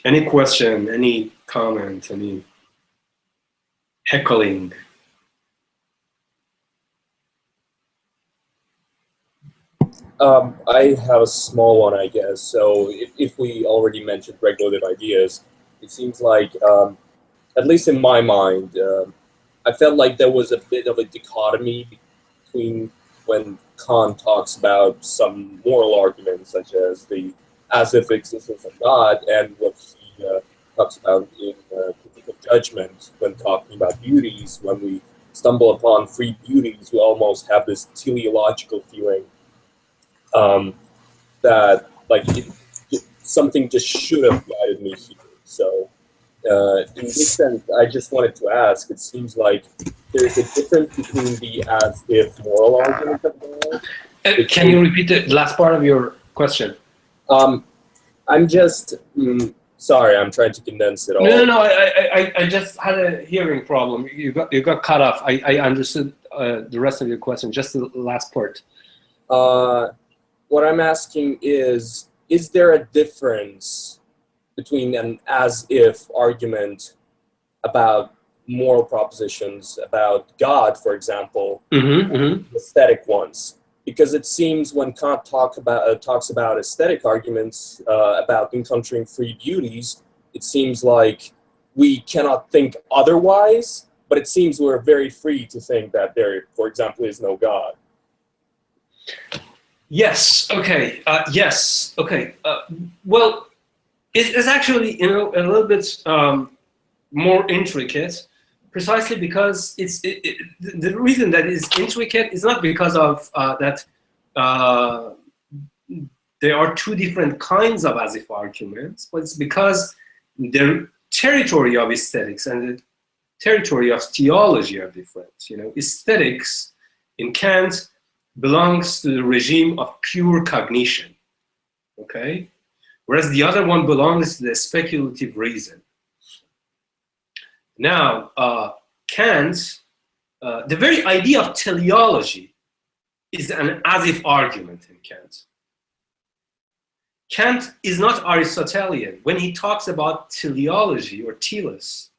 Any question, any comment, any heckling? I have a small one, I guess. So if we already mentioned regulative ideas, it seems like, at least in my mind, I felt like there was a bit of a dichotomy between when Kant talks about some moral arguments, such as the as if existence of God, and what he talks about in critique of judgment when talking about beauties. When we stumble upon free beauties, we almost have this teleological feeling that like something just should have guided me here. So in this sense, I just wanted to ask, it seems like there's a difference between the as-if moral argument of God. Can you repeat the last part of your question? I'm just sorry. I'm trying to condense it all. No. I just had a hearing problem. You got cut off. I understood the rest of your question. Just the last part. What I'm asking is there a difference between an as-if argument about moral propositions about God, for example, and aesthetic ones? Because it seems when Kant talks about aesthetic arguments about encountering free beauties, it seems like we cannot think otherwise, but it seems we're very free to think that there, for example, is no God. Yes. Okay. Yes. Okay. Well, it's actually, a little bit more intricate, precisely because the reason that it's intricate is not because of that there are two different kinds of as-if arguments, but it's because the territory of aesthetics and the territory of theology are different. Aesthetics in Kant belongs to the regime of pure cognition, okay? Whereas the other one belongs to the speculative reason. Now, Kant, the very idea of teleology is an as-if argument in Kant. Kant is not Aristotelian. When he talks about teleology or telos,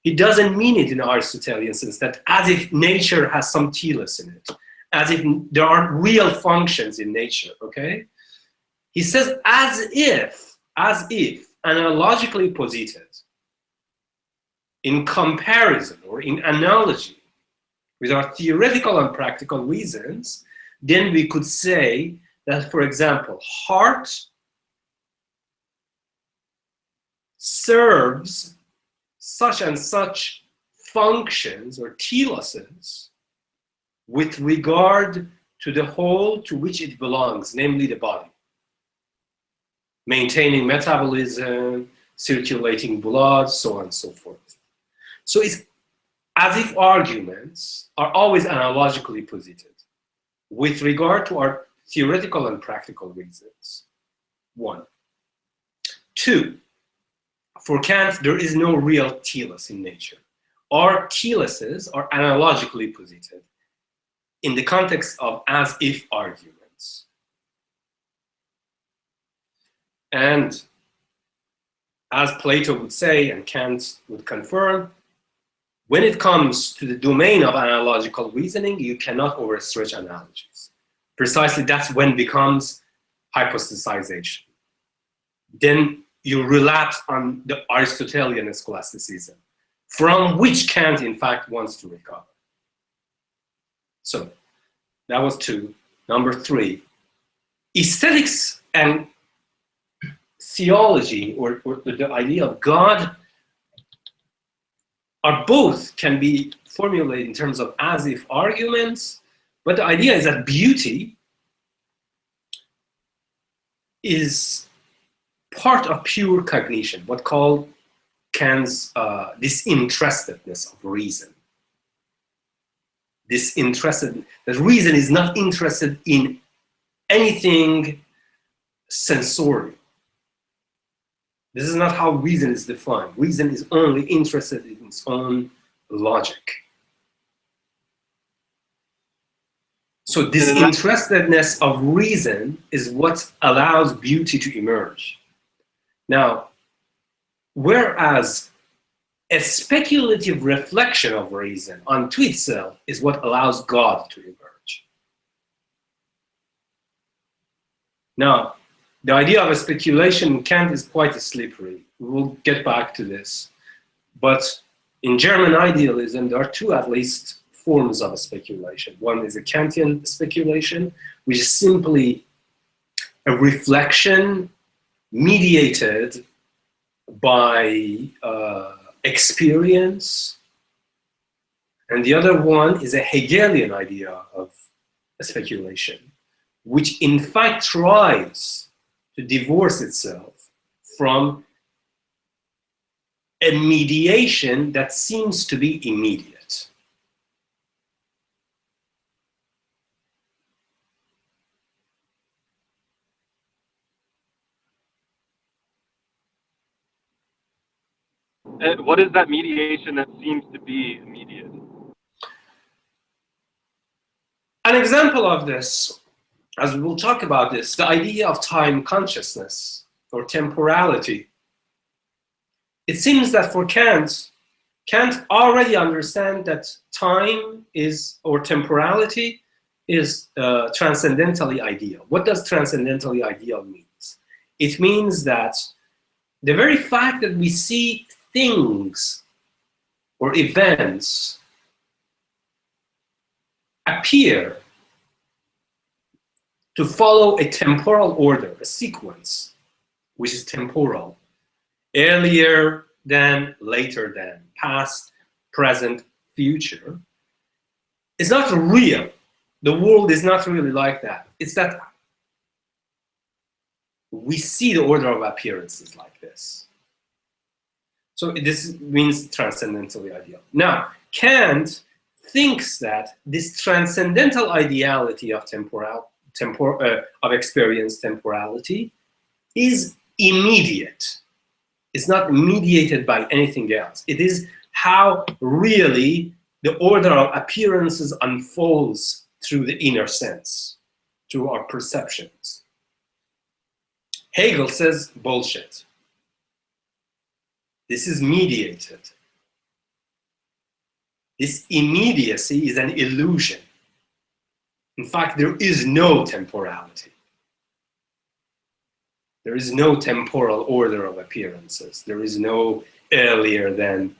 he doesn't mean it in an Aristotelian sense, that as if nature has some telos in it, as if there are real functions in nature, okay? He says as if, analogically posited, in comparison or in analogy with our theoretical and practical reasons, then we could say that, for example, heart serves such and such functions or teloses with regard to the whole to which it belongs, namely the body. Maintaining metabolism, circulating blood, so on and so forth. So it's as if arguments are always analogically posited with regard to our theoretical and practical reasons. 1. 2, for Kant, there is no real telos in nature. Our teloses are analogically posited in the context of as-if arguments. And as Plato would say, and Kant would confirm, when it comes to the domain of analogical reasoning, you cannot overstretch analogies. Precisely that's when it becomes hypostasization. Then you relapse on the Aristotelian scholasticism, from which Kant, in fact, wants to recover. So that was 2. Number 3, aesthetics and theology, or the idea of God, are both can be formulated in terms of as-if arguments, but the idea is that beauty is part of pure cognition, what called Kant's disinterestedness of reason. Disinterested, that reason is not interested in anything sensorial. This is not how reason is defined. Reason is only interested in its own logic. So disinterestedness of reason is what allows beauty to emerge. Now, whereas a speculative reflection of reason unto itself is what allows God to emerge. Now, the idea of a speculation in Kant is quite slippery. We will get back to this. But in German idealism, there are 2 at least forms of a speculation. One is a Kantian speculation, which is simply a reflection mediated by experience. And the other one is a Hegelian idea of a speculation, which in fact tries to divorce itself from a mediation that seems to be immediate. And what is that mediation that seems to be immediate? An example of this, as we will talk about this, the idea of time consciousness or temporality. It seems that for Kant already understands that time is, or temporality is transcendentally ideal. What does transcendentally ideal mean? It means that the very fact that we see things or events appear to follow a temporal order, a sequence, which is temporal, earlier than, later than, past, present, future, is not real. The world is not really like that. It's that we see the order of appearances like this. So this means transcendentally ideal. Now, Kant thinks that this transcendental ideality of of experience temporality is immediate. It's not mediated by anything else. It is how really the order of appearances unfolds through the inner sense, through our perceptions. Hegel says bullshit. This is mediated. This immediacy is an illusion. In fact, there is no temporality. There is no temporal order of appearances. There is no earlier than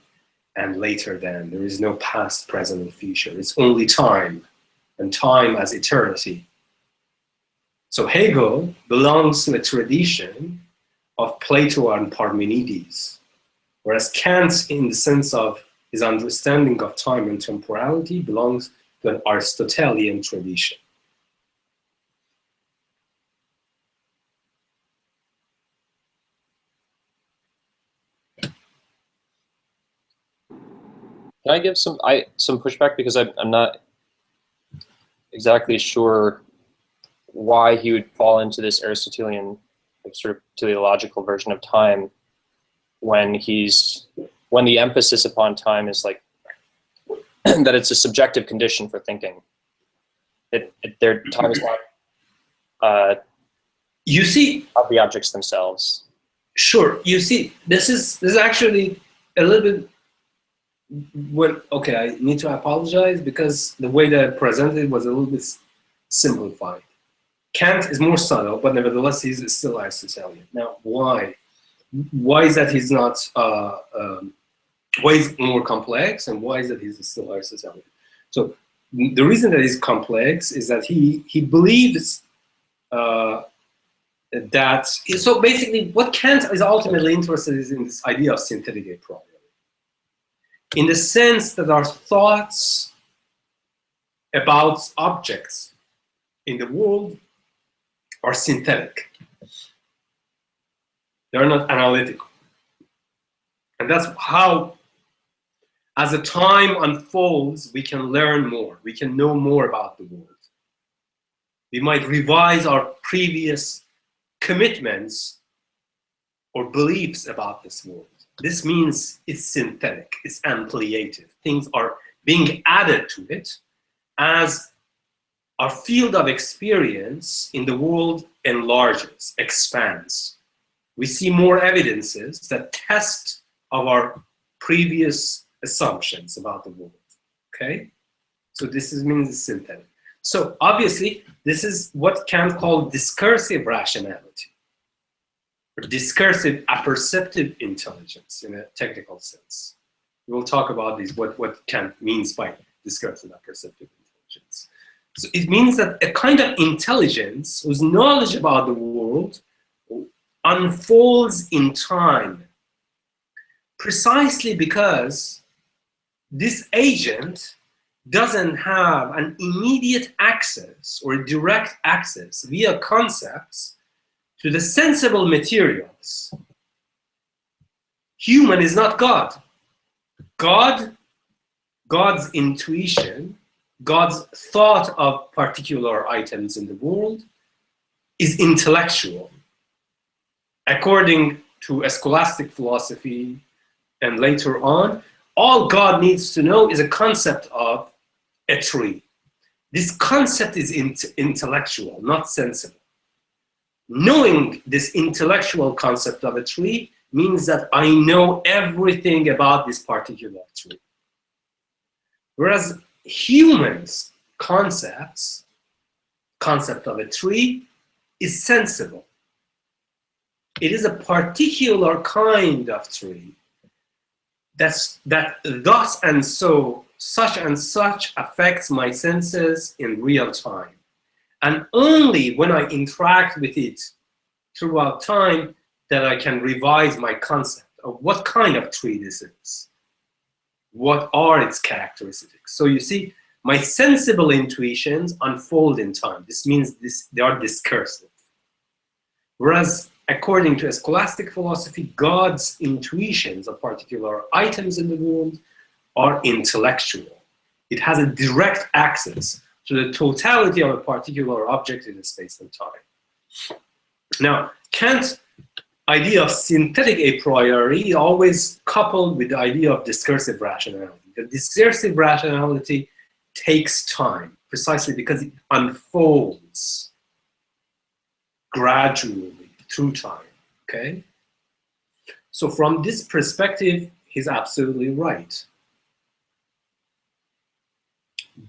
and later than. There is no past, present, and future. It's only time, and time as eternity. So Hegel belongs to a tradition of Plato and Parmenides, whereas Kant, in the sense of his understanding of time and temporality, belongs to an Aristotelian tradition. Can I give some pushback, because I'm not exactly sure why he would fall into this Aristotelian, like, sort of teleological version of time when the emphasis upon time is like that it's a subjective condition for thinking. Their time is not you see of the objects themselves. Sure. You see, this is actually a little bit. Well, okay, I need to apologize because the way that I presented it was a little bit simplified. Kant is more subtle, but nevertheless, he's still Aristotelian. Now, why? Why is that he's not? Why is more complex, and why is that he's still Aristotelian? So the reason that he's complex is that he believes that. So basically, what Kant is ultimately interested in this idea of synthetic a priori, in the sense that our thoughts about objects in the world are synthetic. They're not analytical. And that's how, as the time unfolds, we can learn more. We can know more about the world. We might revise our previous commitments or beliefs about this world. This means it's synthetic, it's ampliative. Things are being added to it as our field of experience in the world enlarges, expands. We see more evidences that test our previous assumptions about the world, okay? So this means it's synthetic. So obviously, this is what Kant called discursive rationality, or discursive apperceptive intelligence in a technical sense. We'll talk about these, what Kant means by discursive apperceptive intelligence. So it means that a kind of intelligence whose knowledge about the world unfolds in time, precisely because this agent doesn't have an immediate access or a direct access via concepts to the sensible materials. Human is not God. God's intuition, God's thought of particular items in the world is intellectual. According to a scholastic philosophy, and later on, all God needs to know is a concept of a tree. This concept is intellectual, not sensible. Knowing this intellectual concept of a tree means that I know everything about this particular tree. Whereas humans' concept of a tree is sensible. It is a particular kind of tree that thus and so, such and such affects my senses in real time. And only when I interact with it throughout time that I can revise my concept of what kind of tree this is. What are its characteristics? So you see, my sensible intuitions unfold in time. This means they are discursive. Whereas, according to a scholastic philosophy, God's intuitions of particular items in the world are intellectual. It has a direct access to the totality of a particular object in space and time. Now, Kant's idea of synthetic a priori is always coupled with the idea of discursive rationality. The discursive rationality takes time, precisely because it unfolds gradually through time, okay? So from this perspective, he's absolutely right.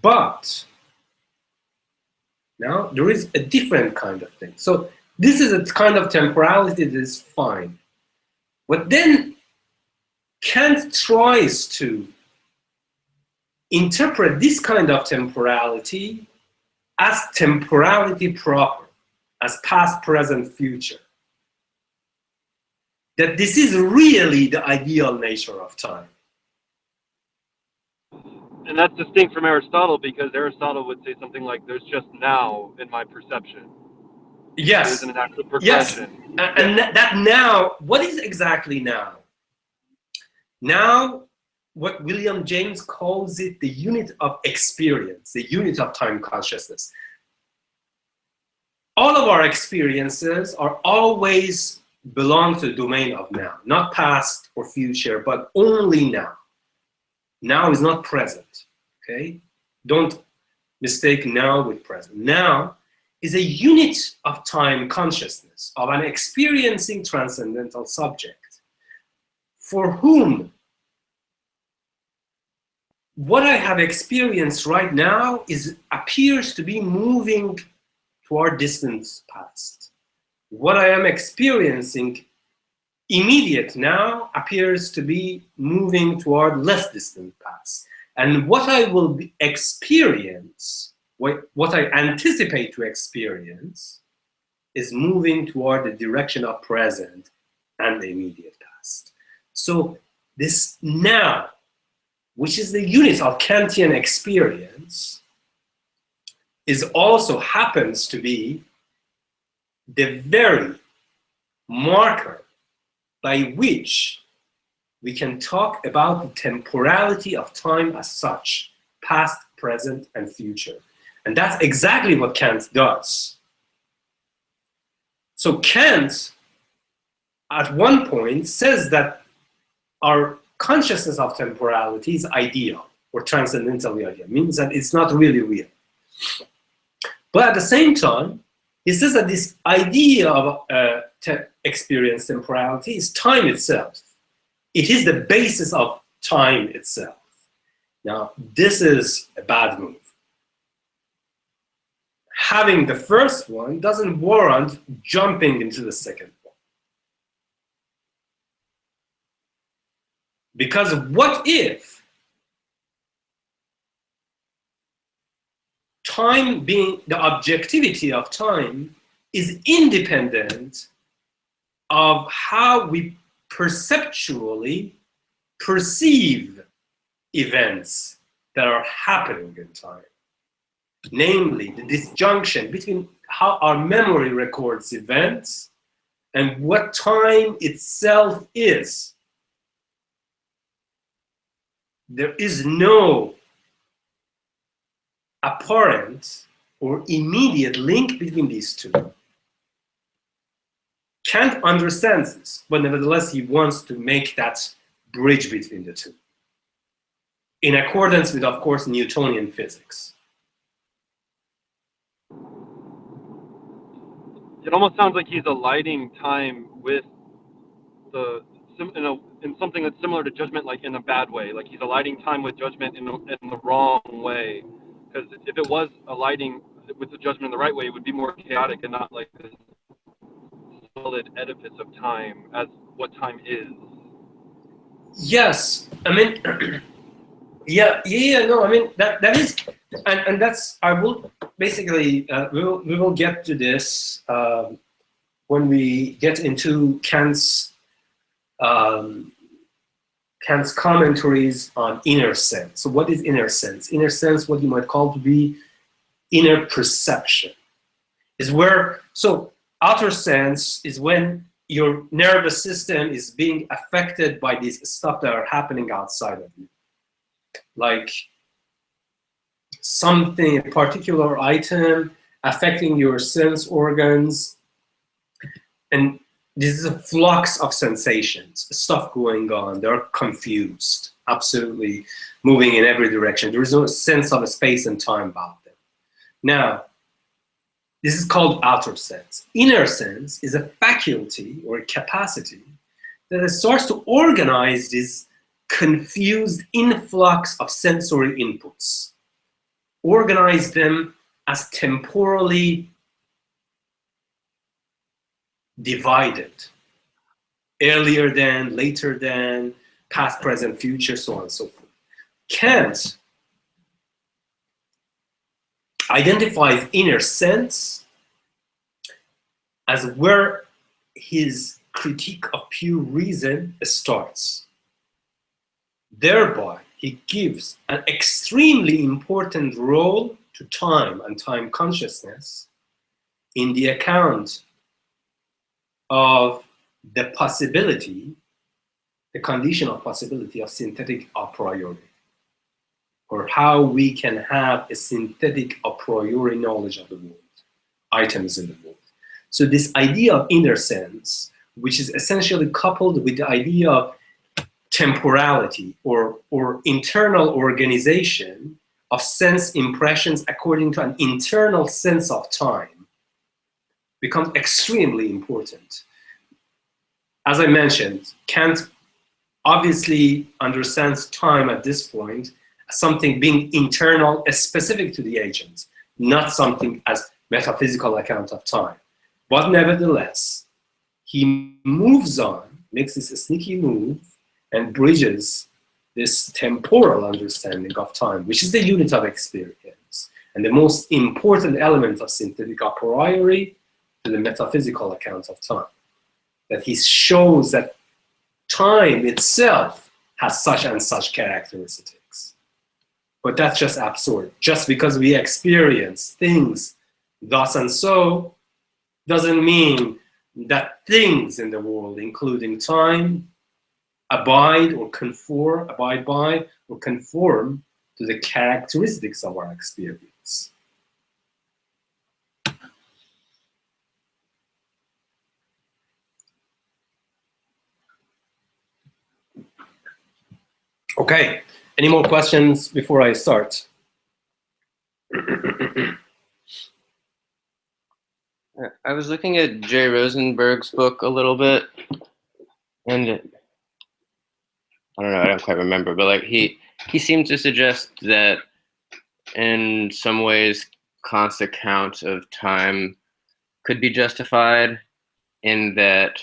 But now there is a different kind of thing. So this is a kind of temporality that is fine. But then Kant tries to interpret this kind of temporality as temporality proper, as past, present, future. That this is really the ideal nature of time. And that's distinct from Aristotle, because Aristotle would say something like, there's just now in my perception. Yes. There isn't an actual progression. Yes. And that now, what is exactly now? Now, what William James calls it the unit of experience, the unit of time consciousness. All of our experiences are always belong to the domain of now, not past or future, but only now. Now is not present, okay? Don't mistake now with present. Now is a unit of time consciousness of an experiencing transcendental subject for whom what I have experienced right now appears to be moving toward distant past. What I am experiencing immediate now appears to be moving toward less distant past. And what I will experience, what I anticipate to experience, is moving toward the direction of present and the immediate past. So this now, which is the unit of Kantian experience, is also happens to be the very marker by which we can talk about the temporality of time as such, past, present, and future. And that's exactly what Kant does. So Kant, at one point, says that our consciousness of temporality is ideal, or transcendentally ideal, means that it's not really real. But at the same time, he says that this idea of experience temporality is time itself. It is the basis of time itself. Now, this is a bad move. Having the first one doesn't warrant jumping into the second one. Because what if time being the objectivity of time is independent of how we perceptually perceive events that are happening in time. Namely, the disjunction between how our memory records events and what time itself is. There is no apparent or immediate link between these two. Kant understands this, but nevertheless he wants to make that bridge between the two, in accordance with, of course, Newtonian physics. It almost sounds like he's aligning time with in something that's similar to judgment, like in a bad way. Like he's aligning time with judgment in the wrong way. Because if it was aligning with the judgment in the right way, it would be more chaotic and not like this solid edifice of time as what time is. Yes, I mean, no, I mean that is, and that's, I will basically we will get to this when we get into Kant's commentaries on inner sense. So what is inner sense? Inner sense, what you might call to be inner perception, is where, so outer sense is when your nervous system is being affected by these stuff that are happening outside of you. Like something, a particular item affecting your sense organs. And this is a flux of sensations, stuff going on. They're confused, absolutely moving in every direction. There is no sense of a space and time about them. Now, this is called outer sense. Inner sense is a faculty or a capacity that starts to organize this confused influx of sensory inputs, organize them as temporally divided, earlier than, later than, past, present, future, so on and so forth. Kant identifies inner sense as where his critique of pure reason starts. Thereby, he gives an extremely important role to time and time consciousness in the account of the possibility, the conditional possibility of synthetic a priori, or how we can have a synthetic a priori knowledge of the world, items in the world. So this idea of inner sense, which is essentially coupled with the idea of temporality or internal organization of sense impressions according to an internal sense of time, becomes extremely important. As I mentioned, Kant obviously understands time at this point as something being internal, specific to the agent, not something as metaphysical account of time. But nevertheless, he moves on, makes this a sneaky move, and bridges this temporal understanding of time, which is the unit of experience, and the most important element of synthetic a priori, to the metaphysical account of time. That he shows that time itself has such and such characteristics. But that's just absurd. Just because we experience things thus and so doesn't mean that things in the world, including time, abide by or conform to the characteristics of our experience. Okay, any more questions before I start? I was looking at Jay Rosenberg's book a little bit, and I don't know, I don't quite remember, but like he seemed to suggest that in some ways Kant's account of time could be justified in that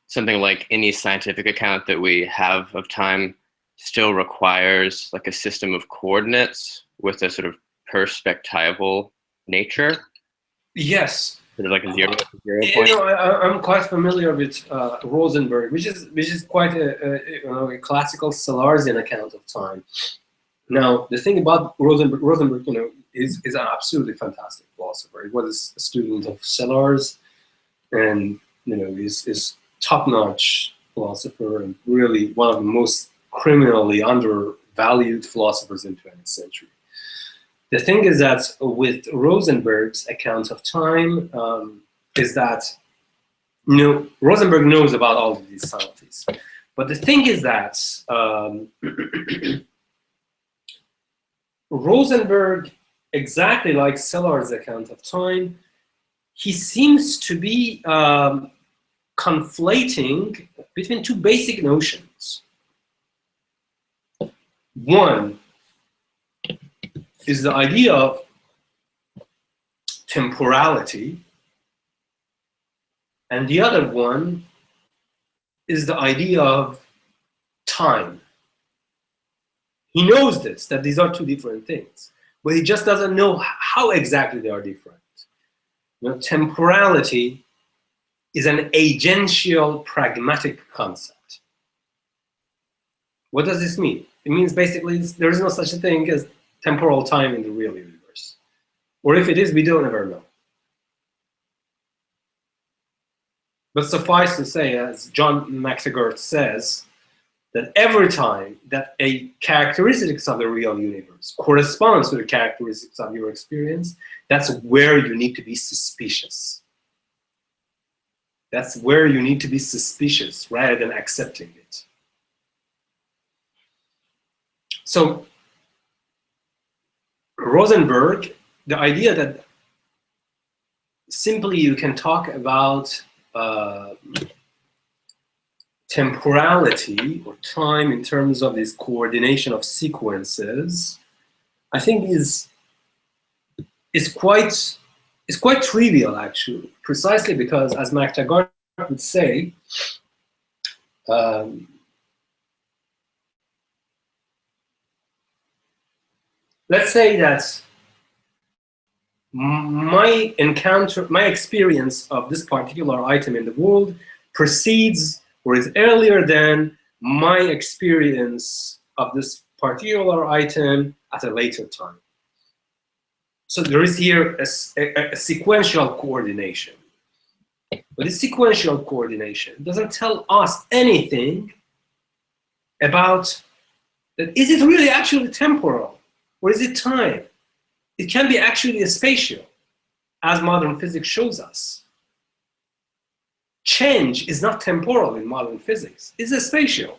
something like any scientific account that we have of time still requires like a system of coordinates with a sort of perspectival nature. Yes. Sort of like a zero You point. know, I'm quite familiar with Rosenberg, which is quite a classical Sellarsian account of time. Now, the thing about Rosenberg, you know, is an absolutely fantastic philosopher. He was a student of Sellars, and you know, is top-notch philosopher and really one of the most criminally undervalued philosophers in the 20th century. The thing is that with Rosenberg's account of time, is that Rosenberg knows about all of these subtleties. But the thing is that Rosenberg, exactly like Sellars' account of time, he seems to be conflating between two basic notions. One is the idea of temporality, and the other one is the idea of time. He knows this, that these are two different things, but he just doesn't know how exactly they are different. Temporality is an agential pragmatic concept. What does this mean? It means basically there is no such a thing as temporal time in the real universe. Or if it is, we don't ever know. But suffice to say, as John McTaggart says, that every time that a characteristics of the real universe corresponds to the characteristics of your experience, that's where you need to be suspicious. That's where you need to be suspicious rather than accepting it. So, Rosenberg, the idea that simply you can talk about temporality or time in terms of this coordination of sequences, I think is quite trivial, actually, precisely because, as McTaggart would say, let's say that my experience of this particular item in the world precedes or is earlier than my experience of this particular item at a later time. So there is here a sequential coordination. But this sequential coordination doesn't tell us anything about that. Is it really actually temporal or is it time? It can be actually a spatial, as modern physics shows us. Change is not temporal in modern physics. It's a spatial.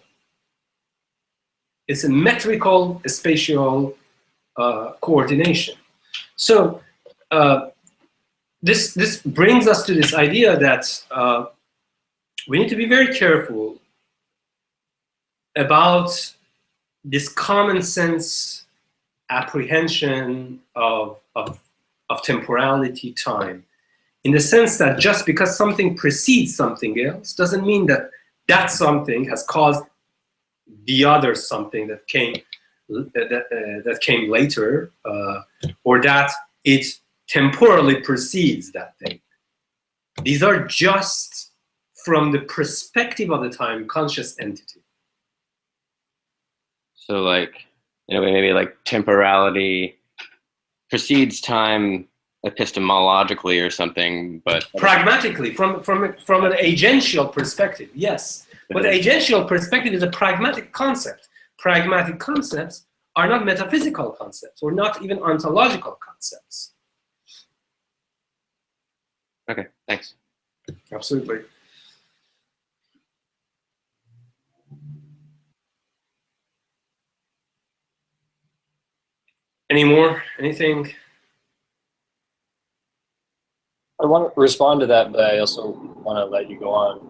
It's a metrical spatial coordination. So this brings us to this idea that we need to be very careful about this common sense apprehension of temporality, time, in the sense that just because something precedes something else doesn't mean that that something has caused the other something that came later, or that it temporally precedes that thing. These are just from the perspective of the time conscious entity. So, like, in a way, maybe like temporality precedes time epistemologically or something, but pragmatically, from an agential perspective, yes. But the agential perspective is a pragmatic concept. Pragmatic concepts are not metaphysical concepts, or not even ontological concepts. Okay, thanks. Absolutely. Any more? Anything? I want to respond to that, but I also want to let you go on.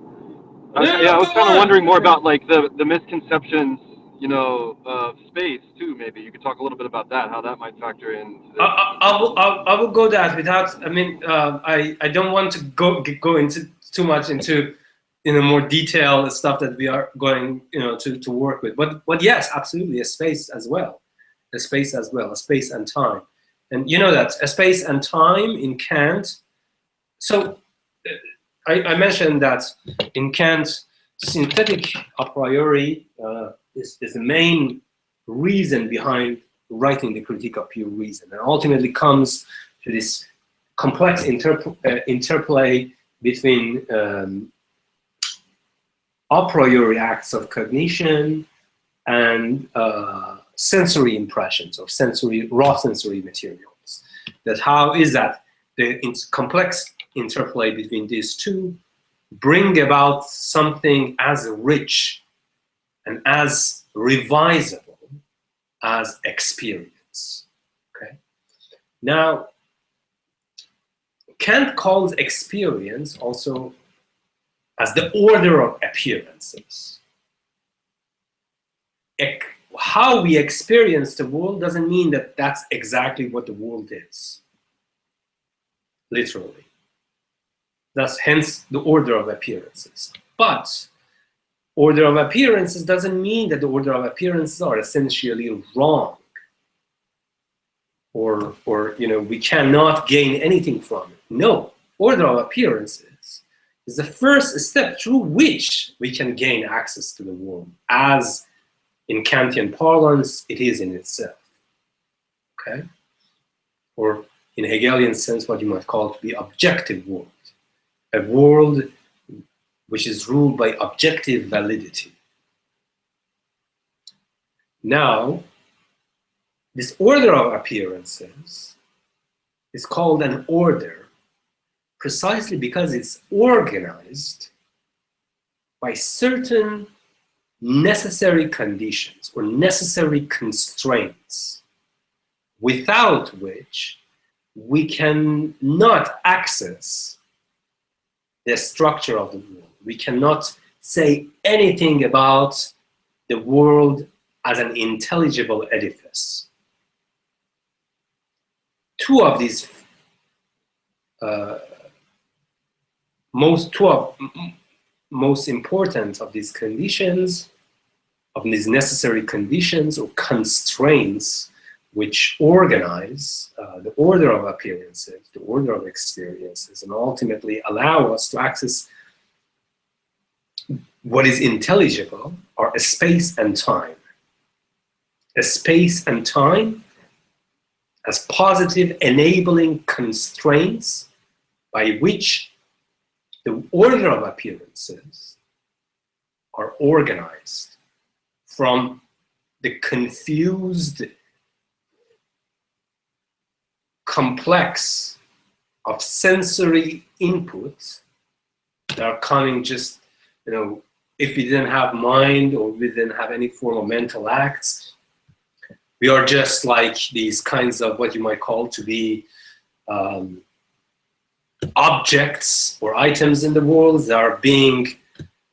Yeah, I was kind of wondering more about like the misconceptions, of space too. Maybe you could talk a little bit about that, how that might factor in. I will go that without. I mean, I don't want to go into too much into more detailed stuff that we are going to work with. But yes, absolutely, a space as well, a space and time, and that a space and time in Kant. So I mentioned that in Kant, synthetic a priori is the main reason behind writing the Critique of Pure Reason, and ultimately comes to this complex interplay between a priori acts of cognition and sensory impressions or raw sensory materials. That how is that the complex interplay between these two bring about something as rich and as revisable as experience. Okay. Now, Kant calls experience also as the order of appearances. How we experience the world doesn't mean that that's exactly what the world is, literally. That's hence the order of appearances. But order of appearances doesn't mean that the order of appearances are essentially wrong, or you know, we cannot gain anything from it. No, order of appearances is the first step through which we can gain access to the world, as in Kantian parlance, it is in itself. Okay? Or in Hegelian sense, what you might call the objective world. A world which is ruled by objective validity. Now, this order of appearances is called an order precisely because it's organized by certain necessary conditions or necessary constraints, without which we cannot access the structure of the world. We cannot say anything about the world as an intelligible edifice. Two of these most important of these conditions, of these necessary conditions or constraints which organize the order of appearances, the order of experiences, and ultimately allow us to access what is intelligible, are a space and time. A space and time as positive enabling constraints by which the order of appearances are organized from the confused complex of sensory inputs that are coming just, you know, if we didn't have mind or we didn't have any form of mental acts, we are just like these kinds of what you might call to be objects or items in the world that are being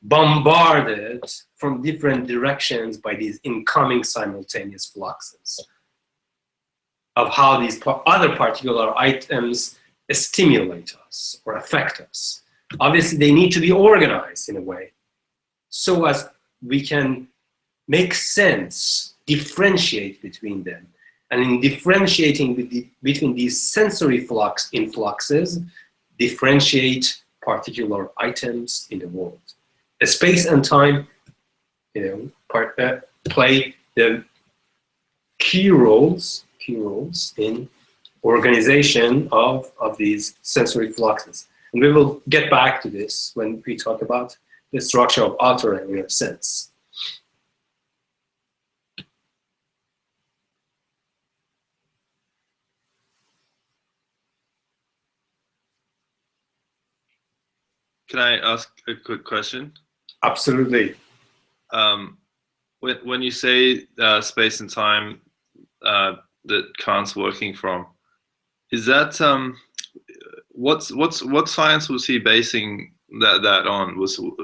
bombarded from different directions by these incoming simultaneous fluxes of how these other particular items stimulate us or affect us. Obviously, they need to be organized in a way so as we can make sense, differentiate between them. And in differentiating between these sensory influxes, differentiate particular items in the world. A space and time, you know, play the key roles in organization of these sensory fluxes. And we will get back to this when we talk about the structure of auto-regular sense. Can I ask a quick question? Absolutely. When you say space and time that Kant's working from, is that what science was he basing that on?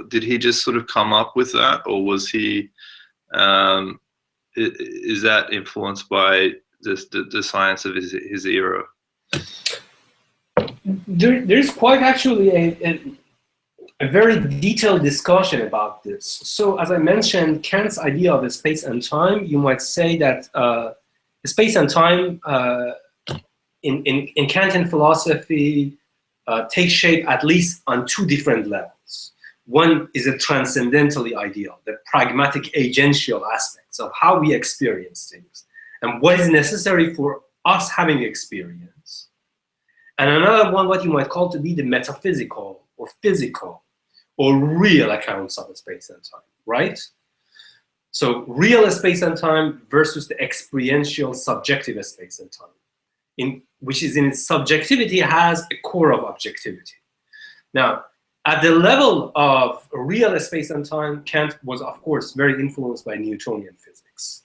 Did he just sort of come up with that, or was he is that influenced by the science of his era? There's quite actually a very detailed discussion about this. So as I mentioned, Kant's idea of a space and time, you might say that space and time in Kantian philosophy take shape at least on two different levels. One is a transcendentally ideal, the pragmatic agential aspects of how we experience things and what is necessary for us having experience. And another one, what you might call to be the metaphysical or physical or real accounts of space and time, right? So real space and time versus the experiential subjective space and time, which is in its subjectivity has a core of objectivity. Now, At the level of real space and time, Kant was, of course, very influenced by Newtonian physics.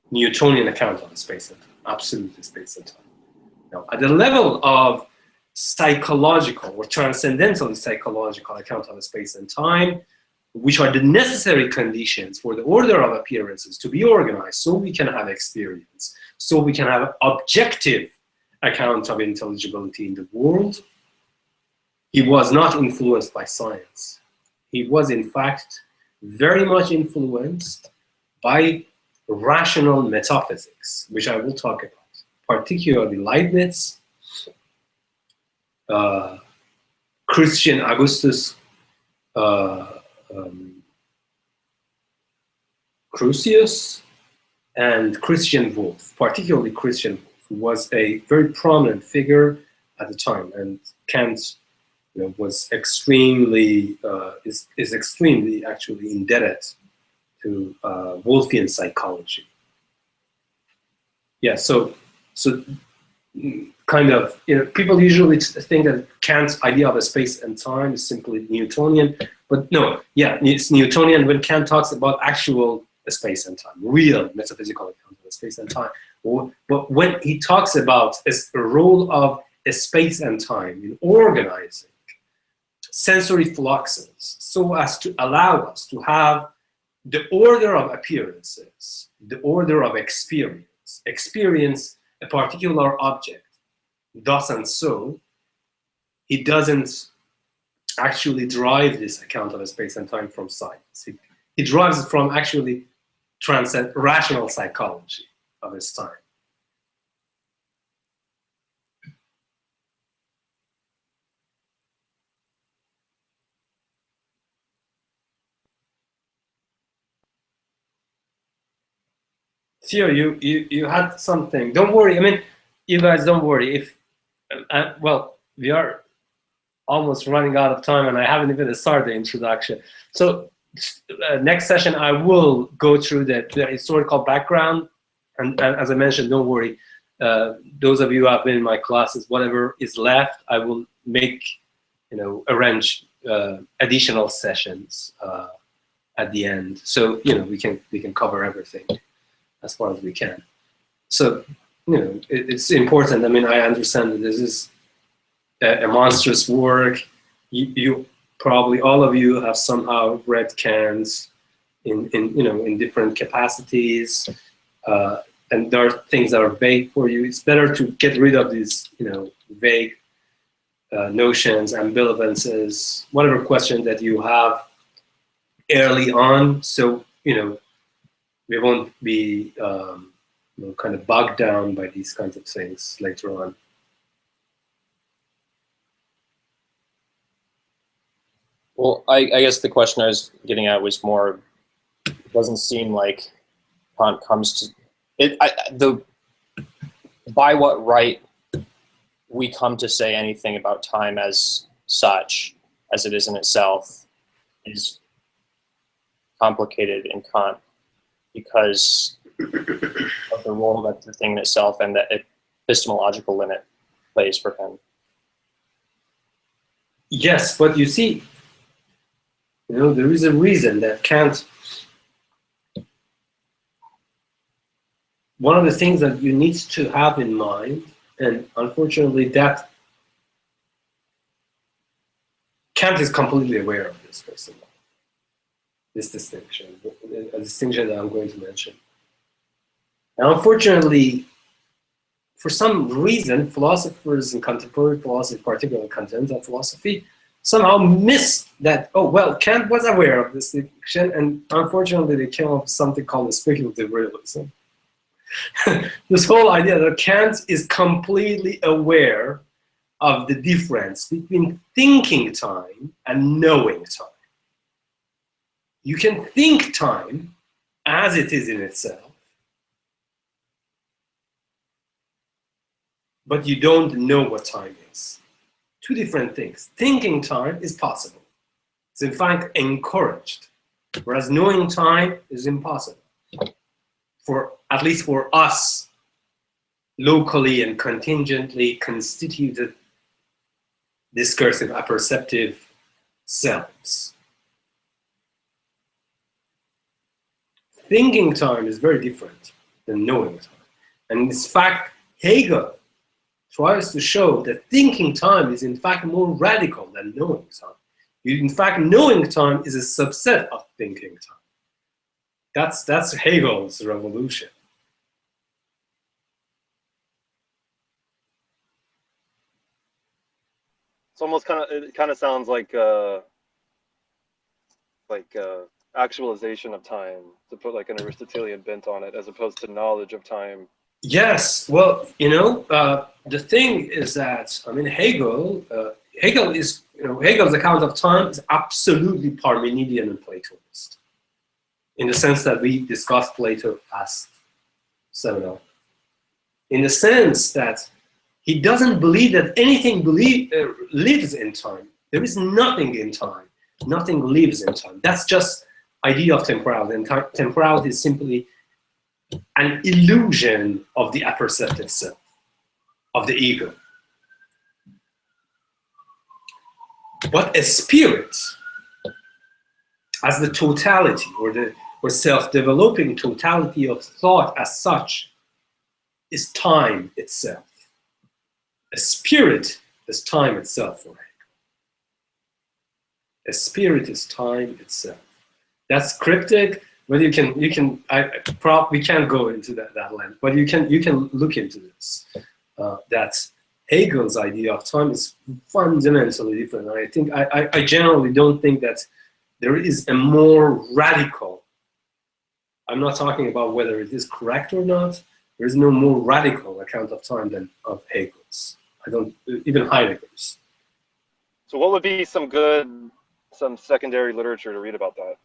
Newtonian account of space and time, absolute space and time. Now, at the level of psychological or transcendental psychological account of space and time, which are the necessary conditions for the order of appearances to be organized so we can have experience, so we can have objective account of intelligibility in the world, he was not influenced by science. He was, in fact, very much influenced by rational metaphysics, which I will talk about, particularly Leibniz, Christian Augustus Crucius, and Christian Wolff, particularly Christian Wolff, who was a very prominent figure at the time, and Kant, was extremely is extremely actually indebted to Wolffian psychology. Yeah, so kind of, people usually think that Kant's idea of a space and time is simply Newtonian, but no, yeah, it's Newtonian when Kant talks about actual space and time, real metaphysical account of space and time. But when he talks about a role of a space and time in organizing sensory fluxes so as to allow us to have the order of appearances, the order of experience a particular object thus and so, he doesn't actually drive this account of a space and time from science. He drives it from actually rational psychology of his time. Theo, you had something. Don't worry. I mean, you guys don't worry. If well, we are almost running out of time, and I haven't even started the introduction. So next session, I will go through the historical background, and as I mentioned, don't worry. Those of you who have been in my classes, whatever is left, I will make, arrange additional sessions at the end. So we can cover everything as far as we can. So, it's important. I mean, I understand that this is a monstrous work. You probably, all of you have somehow read Kant in different capacities, and there are things that are vague for you. It's better to get rid of these, vague notions, ambivalences, whatever question that you have early on, so, we won't be kind of bogged down by these kinds of things later on. Well, I guess the question I was getting at was more, it doesn't seem like Kant comes to it. By what right we come to say anything about time as such, as it is in itself, is complicated in Kant, because of the role that the thing in itself and the epistemological limit plays for him. Yes, but you see, there is a reason that Kant, one of the things that you need to have in mind, and unfortunately that Kant is completely aware of this, first of all, this distinction, a distinction that I'm going to mention. And unfortunately, for some reason, philosophers in contemporary philosophy, particularly continental philosophy, somehow miss that, oh, well, Kant was aware of this distinction, and unfortunately they came up with something called the speculative realism. This whole idea that Kant is completely aware of the difference between thinking time and knowing time. You can think time as it is in itself, but you don't know what time is. Two different things. Thinking time is possible. It's in fact encouraged, whereas knowing time is impossible. At least for us, locally and contingently constituted discursive apperceptive selves. Thinking time is very different than knowing time. And in fact, Hegel tries to show that thinking time is in fact more radical than knowing time. In fact, knowing time is a subset of thinking time. That's Hegel's revolution. It's almost it kind of sounds like actualization of time, to put like an Aristotelian bent on it, as opposed to knowledge of time. Yes, well, you know, the thing is that, I mean, Hegel's account of time is absolutely Parmenidean and Platonist, in the sense that we discussed Plato last seminar. In the sense that he doesn't believe that anything lives in time. There is nothing in time. Nothing lives in time. That's just idea of temporality. And temporality is simply an illusion of the apperceptive self, of the ego. But a spirit, as the totality or self-developing totality of thought as such, is time itself. A spirit is time itself for Hegel. A spirit is time itself. That's cryptic, but we can't go into that length, but you can look into this. That Hegel's idea of time is fundamentally different. And I think I generally don't think that there is a more radical. I'm not talking about whether it is correct or not. There is no more radical account of time than of Hegel's. Even Heidegger's. So what would be some secondary literature to read about that?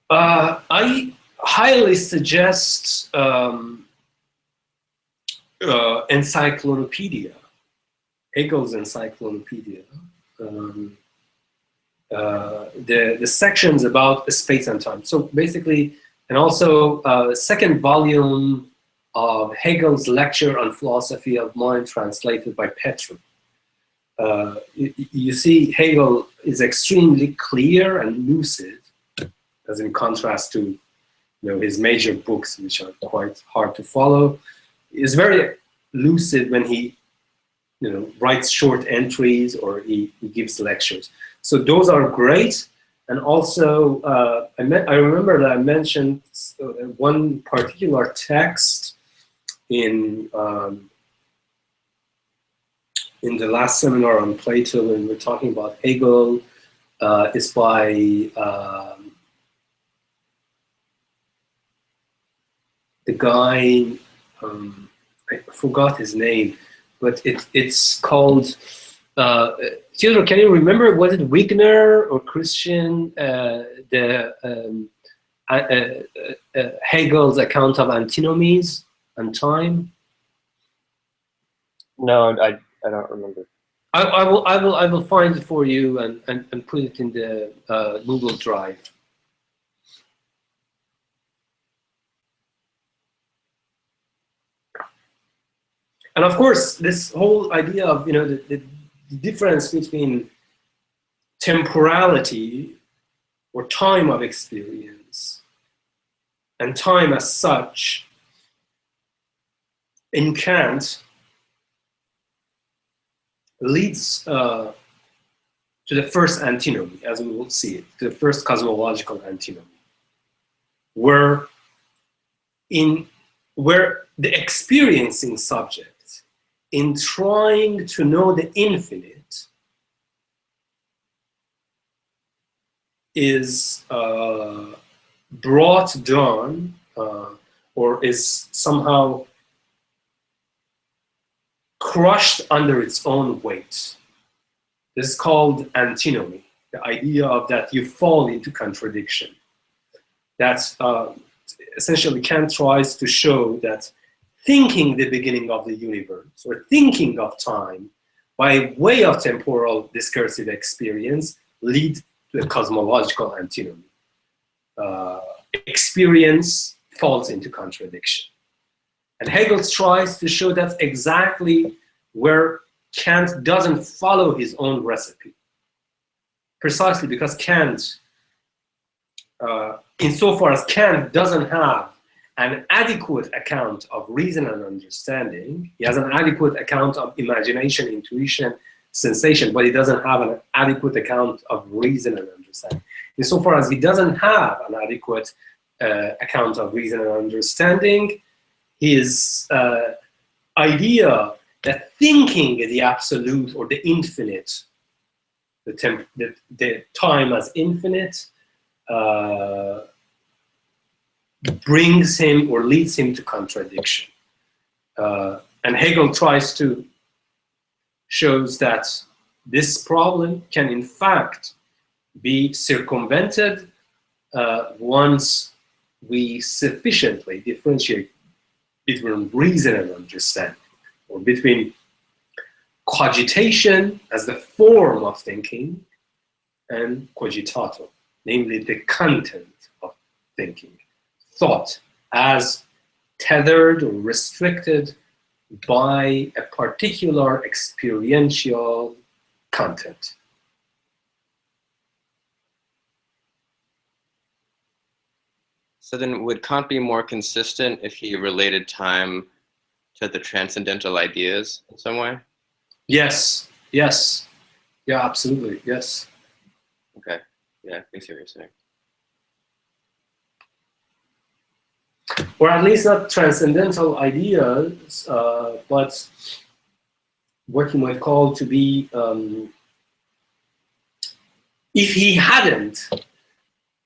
I highly suggest Encyclopedia, Hegel's Encyclopedia. The sections about space and time. So basically, and also the second volume of Hegel's Lecture on Philosophy of Mind, translated by Petru. You see, Hegel is extremely clear and lucid, as in contrast to his major books, which are quite hard to follow. He's very lucid when he writes short entries or he gives lectures. So those are great. And also, I remember that I mentioned one particular text in the last seminar on Plato, when we're talking about Hegel, is by the guy, I forgot his name, but it's called, Theodore, can you remember, was it Wigner or Christian, Hegel's account of antinomies and time? No, I don't remember. I will find it for you and put it in the Google Drive. And of course, this whole idea of the difference between temporality or time of experience and time as such in Kant leads to the first antinomy, as we will see it, to the first cosmological antinomy, where the experiencing subject, in trying to know the infinite, is brought down or is somehow crushed under its own weight. This is called antinomy, the idea of that you fall into contradiction. That's essentially Kant tries to show that thinking the beginning of the universe or thinking of time by way of temporal discursive experience lead to a cosmological antinomy. Experience falls into contradiction. And Hegel tries to show that's exactly where Kant doesn't follow his own recipe. Precisely because Kant, insofar as Kant doesn't have an adequate account of reason and understanding, he has an adequate account of imagination, intuition, sensation, but he doesn't have an adequate account of reason and understanding. Insofar as he doesn't have an adequate account of reason and understanding, his idea that thinking the absolute or the infinite, the time as infinite, brings him or leads him to contradiction. And Hegel tries to shows that this problem can in fact be circumvented once we sufficiently differentiate between reason and understanding, or between cogitation as the form of thinking and cogitato, namely the content of thinking, thought as tethered or restricted by a particular experiential content. So then would Kant be more consistent if he related time to the transcendental ideas in some way? Yes, yes. Yeah, absolutely, yes. Okay, yeah, I see what you're saying. Or at least not transcendental ideas, but what you might call to be, if he hadn't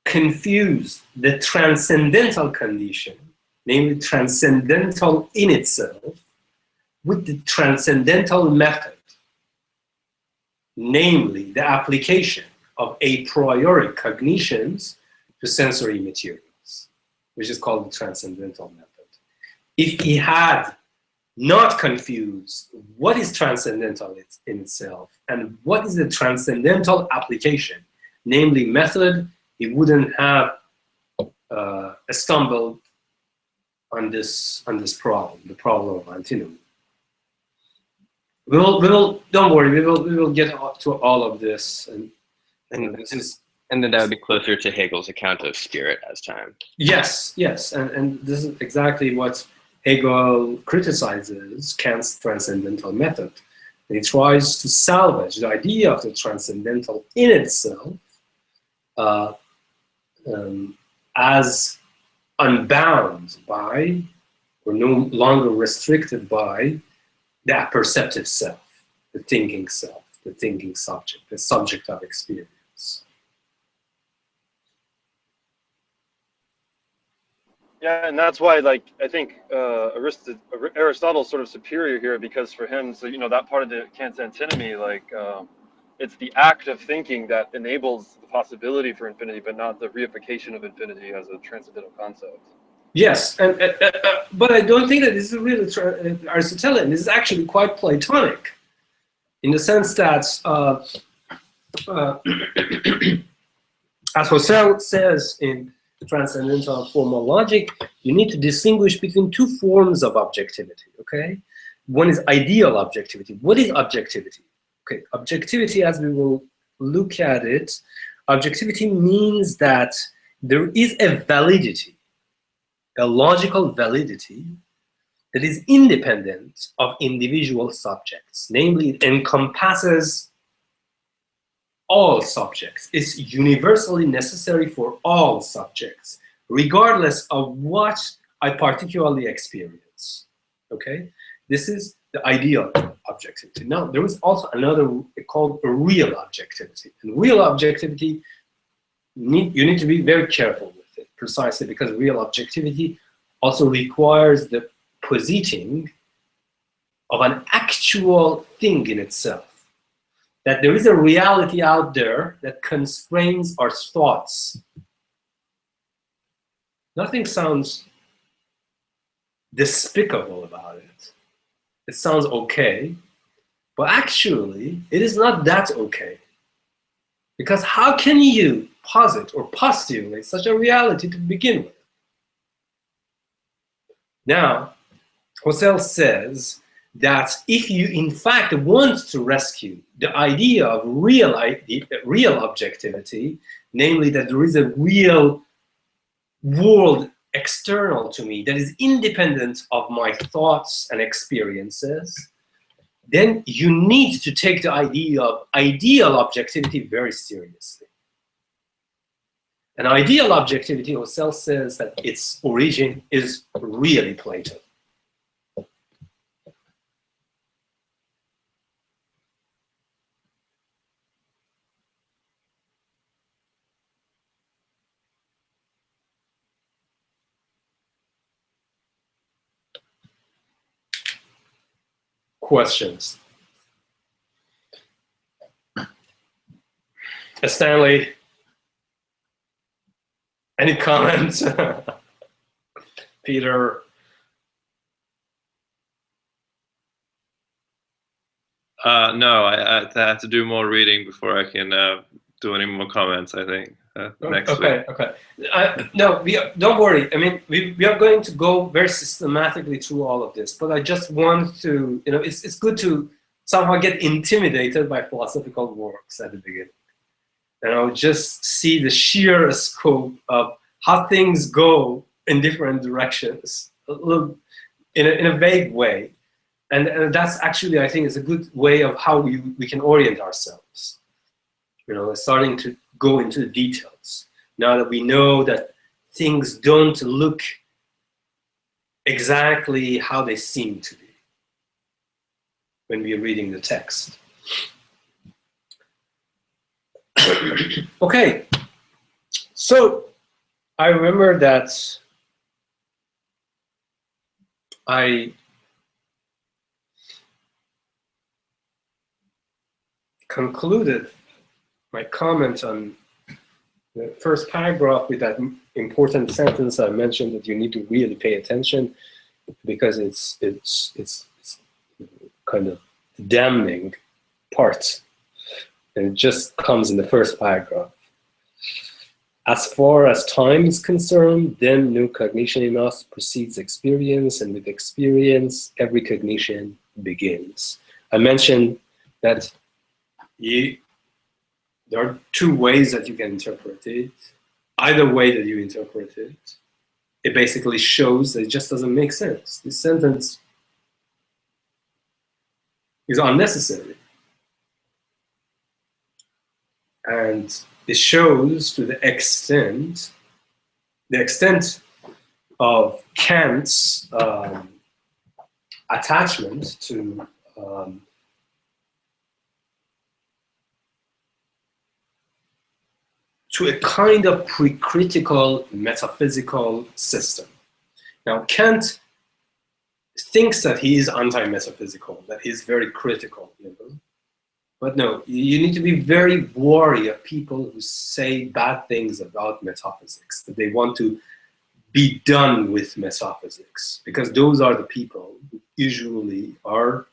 confused the transcendental condition, namely transcendental in itself, with the transcendental method, namely the application of a priori cognitions to sensory materials, which is called the transcendental method. If he had not confused what is transcendental in itself and what is the transcendental application, namely method, he wouldn't have stumbled on this problem, the problem of antinomy. Don't worry, we will get to all of this, and then that would be closer to Hegel's account of spirit as time. Yes, yes, and this is exactly what Hegel criticizes Kant's transcendental method. He tries to salvage the idea of the transcendental in itself as unbound by, or no longer restricted by, the apperceptive self, the thinking subject, the subject of experience. Yeah, and that's why, like, I think Aristotle's sort of superior here, because for him, so, you know, that part of the Kant's antinomy, like, it's the act of thinking that enables the possibility for infinity, but not the reification of infinity as a transcendental concept. Yes, but I don't think that this is really Aristotelian. This is actually quite Platonic, in the sense that, as Husserl says in Transcendental Formal Logic, you need to distinguish between two forms of objectivity, okay? One is ideal objectivity. What is objectivity? Okay, objectivity, as we will look at it, objectivity means that there is a validity, a logical validity that is independent of individual subjects. Namely, it encompasses all subjects. It's universally necessary for all subjects, regardless of what I particularly experience. Okay? This is the ideal objectivity. Now, there is also another called a real objectivity. And real objectivity, you need to be very careful with it, precisely because real objectivity also requires the positing of an actual thing in itself. That there is a reality out there that constrains our thoughts. Nothing sounds despicable about it. It sounds okay, but actually, it is not that okay. Because how can you posit or postulate such a reality to begin with? Now, Husserl says that if you in fact want to rescue the idea of real objectivity, namely that there is a real world external to me that is independent of my thoughts and experiences, then you need to take the idea of ideal objectivity very seriously. And ideal objectivity, Husserl says that its origin is really Plato. Questions? Stanley, any comments? Peter? No, I have to do more reading before I can do any more comments, I think, next week. Okay. No, don't worry. I mean, we are going to go very systematically through all of this, but I just want to, it's good to somehow get intimidated by philosophical works at the beginning. Just see the sheer scope of how things go in different directions, in a vague way. And that's actually, I think, is a good way of how we can orient ourselves. Starting to go into the details. Now that we know that things don't look exactly how they seem to be when we're reading the text. Okay, so I remember that I concluded my comment on the first paragraph with that important sentence I mentioned, that you need to really pay attention, because it's kind of damning part, and it just comes in the first paragraph. As far as time is concerned, then no cognition in us precedes experience, and with experience, every cognition begins. I mentioned that there are two ways that you can interpret it. Either way that you interpret it, it basically shows that it just doesn't make sense. This sentence is unnecessary. And it shows to the extent of Kant's attachment to a kind of pre-critical metaphysical system. Now, Kant thinks that he is anti-metaphysical, that he is very critical, But no, you need to be very wary of people who say bad things about metaphysics, that they want to be done with metaphysics, because those are the people who usually are,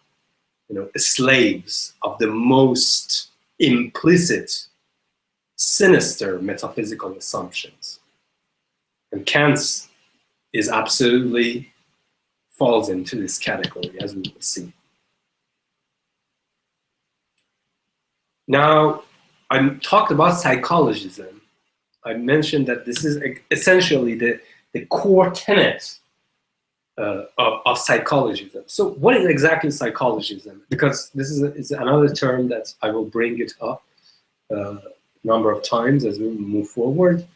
slaves of the most implicit, sinister metaphysical assumptions. And Kant's is absolutely falls into this category, as we will see. Now, I talked about psychologism. I mentioned that this is essentially the core tenet of psychologism. So what is exactly psychologism? Because this is another term that I will bring it up a number of times as we move forward.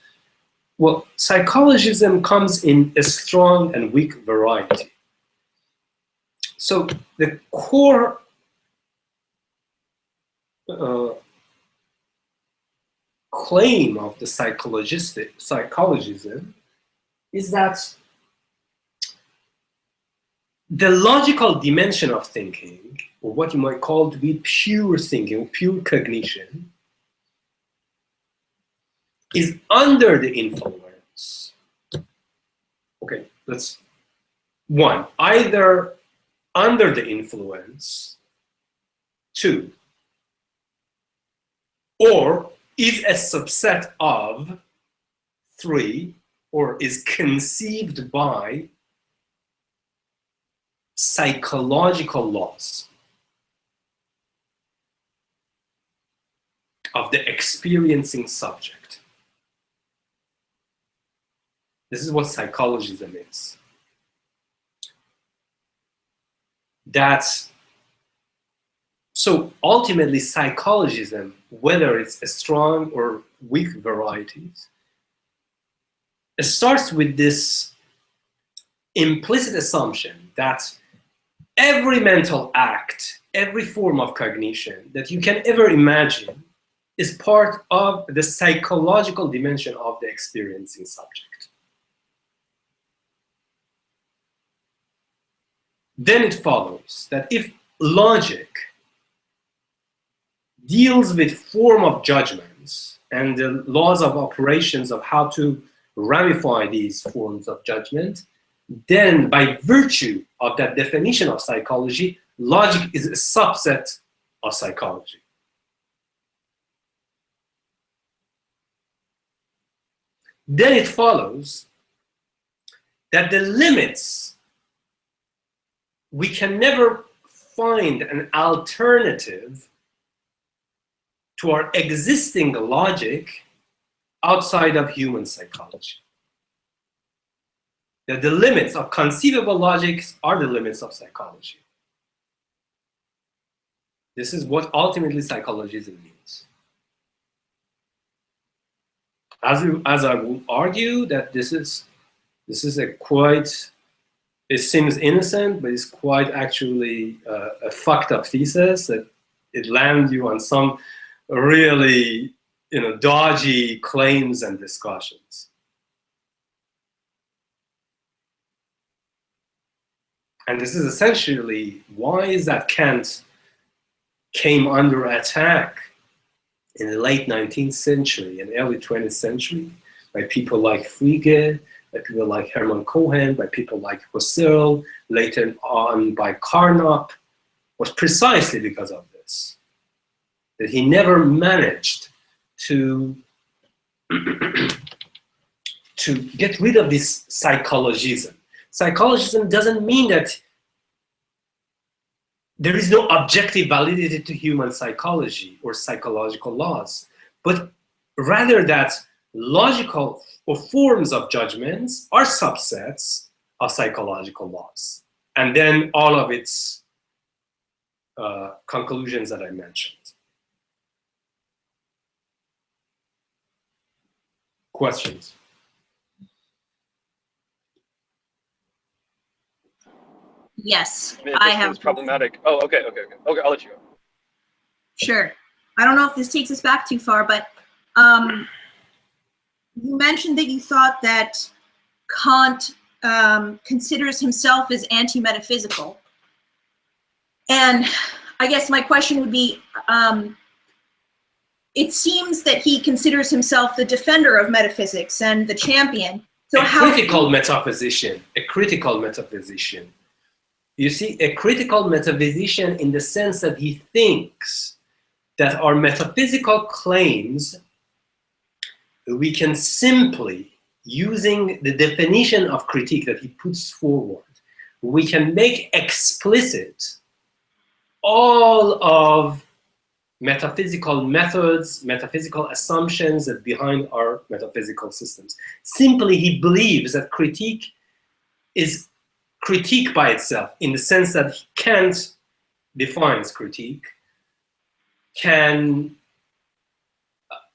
Well, psychologism comes in a strong and weak variety. So the core claim of the psychologism is that the logical dimension of thinking, or what you might call to be pure thinking, pure cognition, is under the influence. Okay, that's one, either under the influence, two, or is a subset of, three, or is conceived by psychological laws of the experiencing subject. This is what psychologism is. So ultimately, psychologism, whether it's a strong or weak varieties, it starts with this implicit assumption that every mental act, every form of cognition that you can ever imagine is part of the psychological dimension of the experiencing subject. Then it follows that if logic deals with form of judgments and the laws of operations of how to ramify these forms of judgment, then by virtue of that definition of psychology, logic is a subset of psychology. Then it follows that the limits, we can never find an alternative to our existing logic outside of human psychology. That the limits of conceivable logics are the limits of psychology. This is what ultimately psychologism means. As I will argue that this is a quite, it seems innocent, but it's quite actually a fucked up thesis that it lands you on some really, dodgy claims and discussions. And this is essentially why is that Kant came under attack in the late 19th century and early 20th century by people like Frege, by people like Hermann Cohen, by people like Husserl, later on by Carnap, was precisely because of this. That he never managed to get rid of this psychologism. Psychologism doesn't mean that there is no objective validity to human psychology or psychological laws, but rather that logical or forms of judgments are subsets of psychological laws. And then all of its conclusions that I mentioned. Questions? Yes, I mean, I this have. is problematic. Oh, okay, I'll let you go. Sure. I don't know if this takes us back too far, but you mentioned that you thought that Kant considers himself as anti-metaphysical. And I guess my question would be, it seems that he considers himself the defender of metaphysics and the champion. So a critical metaphysician, a critical metaphysician. You see, a critical metaphysician in the sense that he thinks that our metaphysical claims, we can simply, using the definition of critique that he puts forward, we can make explicit all of metaphysical methods, metaphysical assumptions that behind our metaphysical systems. Simply, he believes that critique is critique by itself, in the sense that Kant defines critique, can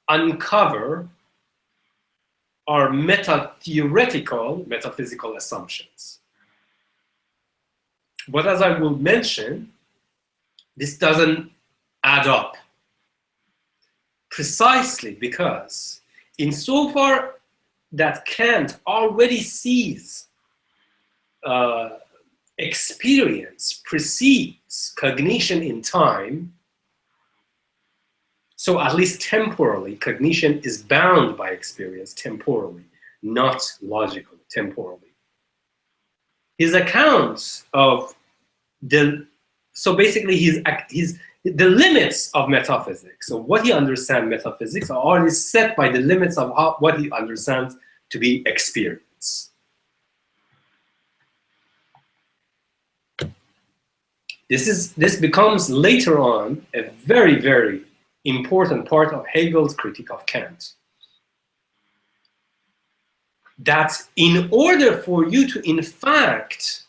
uncover our meta-theoretical metaphysical assumptions. But as I will mention, this doesn't add up. Precisely because insofar that Kant already sees experience precedes cognition in time, so at least temporally, cognition is bound by experience temporally, not logically, temporally. His accounts of so basically the limits of metaphysics, so what he understands metaphysics are already set by the limits of what he understands to be experience. This becomes later on a very, very important part of Hegel's critique of Kant. That in order for you to, in fact,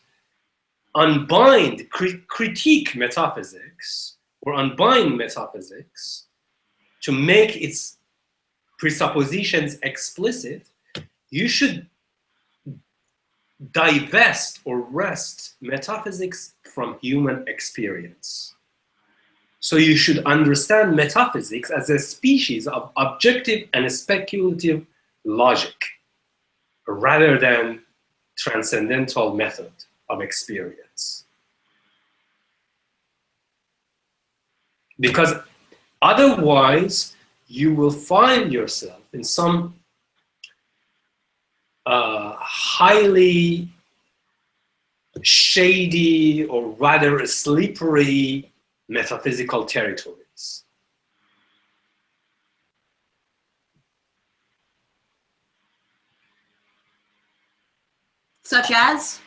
unbind, critique metaphysics, or unbind metaphysics, to make its presuppositions explicit, you should divest or wrest metaphysics from human experience. So you should understand metaphysics as a species of objective and speculative logic, rather than transcendental method of experience. Because otherwise, you will find yourself in some highly shady or rather slippery metaphysical territories. Such as?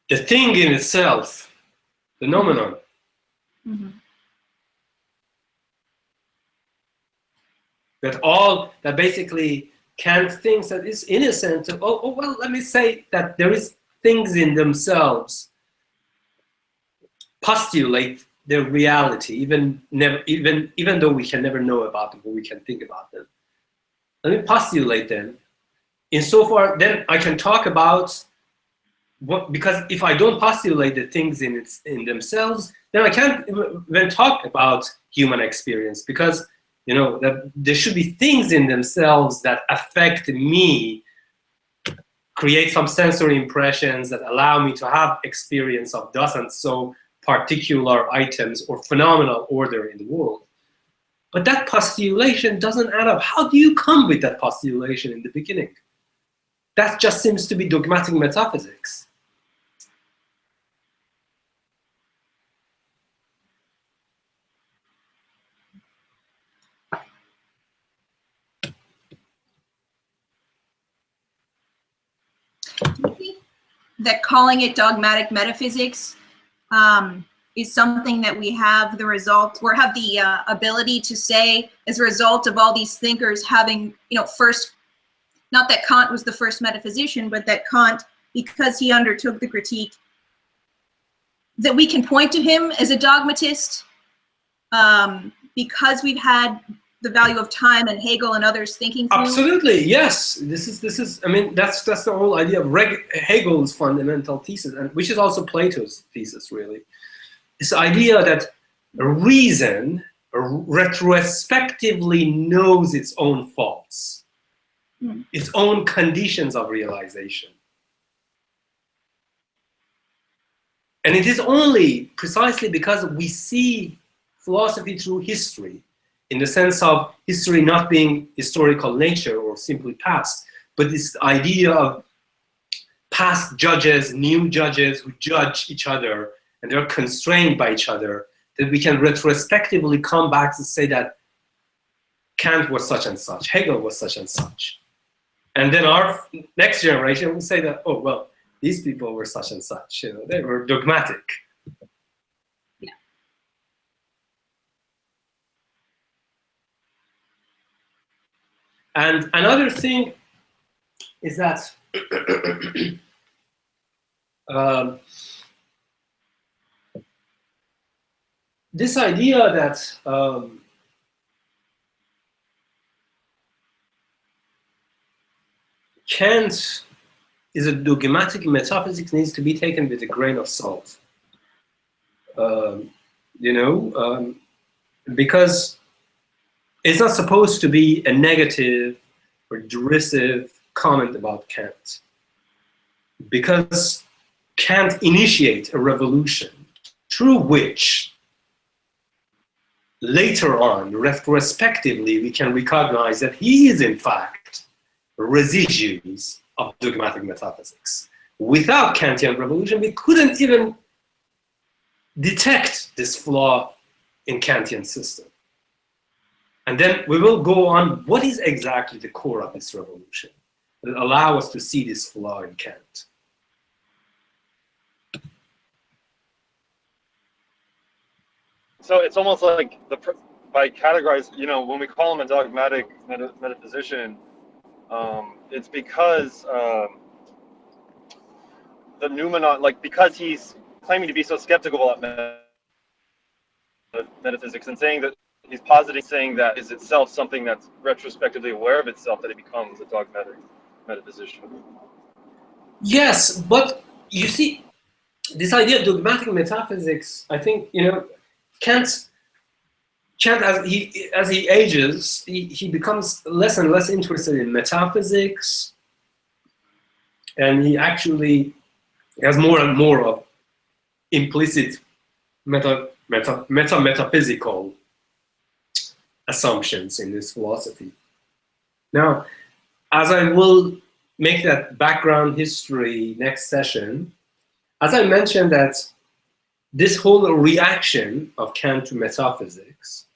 The thing in itself, the phenomenon. Mm-hmm. That basically Kant thinks that is innocent. Well, let me say that there is things in themselves postulate their reality, even though we can never know about them or we can think about them. Let me postulate them. Insofar, then I can talk about what, because if I don't postulate the things in themselves, then I can't even talk about human experience, because you know that there should be things in themselves that affect me, create some sensory impressions that allow me to have experience of thus and so particular items or phenomenal order in the world. But that postulation doesn't add up. How do you come with that postulation in the beginning? That just seems to be dogmatic metaphysics. That calling it dogmatic metaphysics is something that we have the result, or have the ability to say as a result of all these thinkers having, first, not that Kant was the first metaphysician, but that Kant, because he undertook the critique, that we can point to him as a dogmatist because we've had the value of time and Hegel and others thinking through. Absolutely, yes. This is. I mean, that's the whole idea of Hegel's fundamental thesis, and which is also Plato's thesis, really. This idea that reason retrospectively knows its own faults, its own conditions of realization. And it is only precisely because we see philosophy through history, in the sense of history not being historical nature or simply past, but this idea of past judges, new judges who judge each other, and they're constrained by each other, that we can retrospectively come back to say that Kant was such and such, Hegel was such and such. And then our next generation will say that, oh, well, these people were such and such, they were dogmatic. Yeah. And another thing is that this idea that Kant is a dogmatic metaphysics needs to be taken with a grain of salt. Because it's not supposed to be a negative or derisive comment about Kant. Because Kant initiates a revolution through which later on, retrospectively, we can recognize that he is in fact residues of dogmatic metaphysics. Without Kantian revolution, we couldn't even detect this flaw in Kantian system. And then we will go on, what is exactly the core of this revolution that allow us to see this flaw in Kant? So it's almost like by categorize, when we call him a dogmatic metaphysician, it's because the noumenon, because he's claiming to be so skeptical about metaphysics and saying that he's positing, saying that is itself something that's retrospectively aware of itself, that it becomes a dogmatic metaphysician. Yes, but you see, this idea of dogmatic metaphysics, I think, Kant as he ages, he becomes less and less interested in metaphysics, and he actually has more and more of implicit metaphysical assumptions in this philosophy. Now, as I will make that background history next session, as I mentioned that this whole reaction of Kant to metaphysics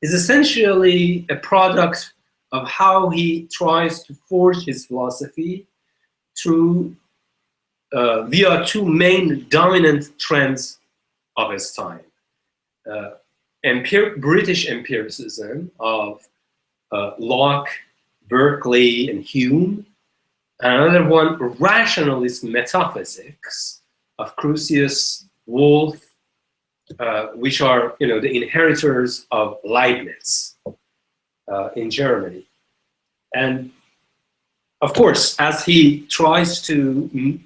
is essentially a product of how he tries to forge his philosophy through via two main dominant trends of his time. British empiricism of Locke, Berkeley, and Hume, and another one, rationalist metaphysics of Crucius, Wolff, which are the inheritors of Leibniz in Germany. And of course, as he tries to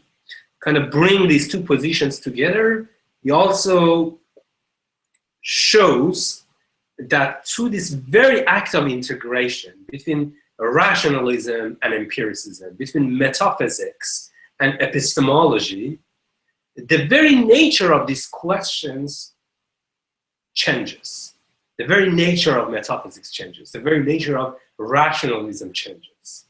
kind of bring these two positions together, he also shows that through this very act of integration between rationalism and empiricism, between metaphysics and epistemology, the very nature of these questions changes. The very nature of metaphysics changes. The very nature of rationalism changes.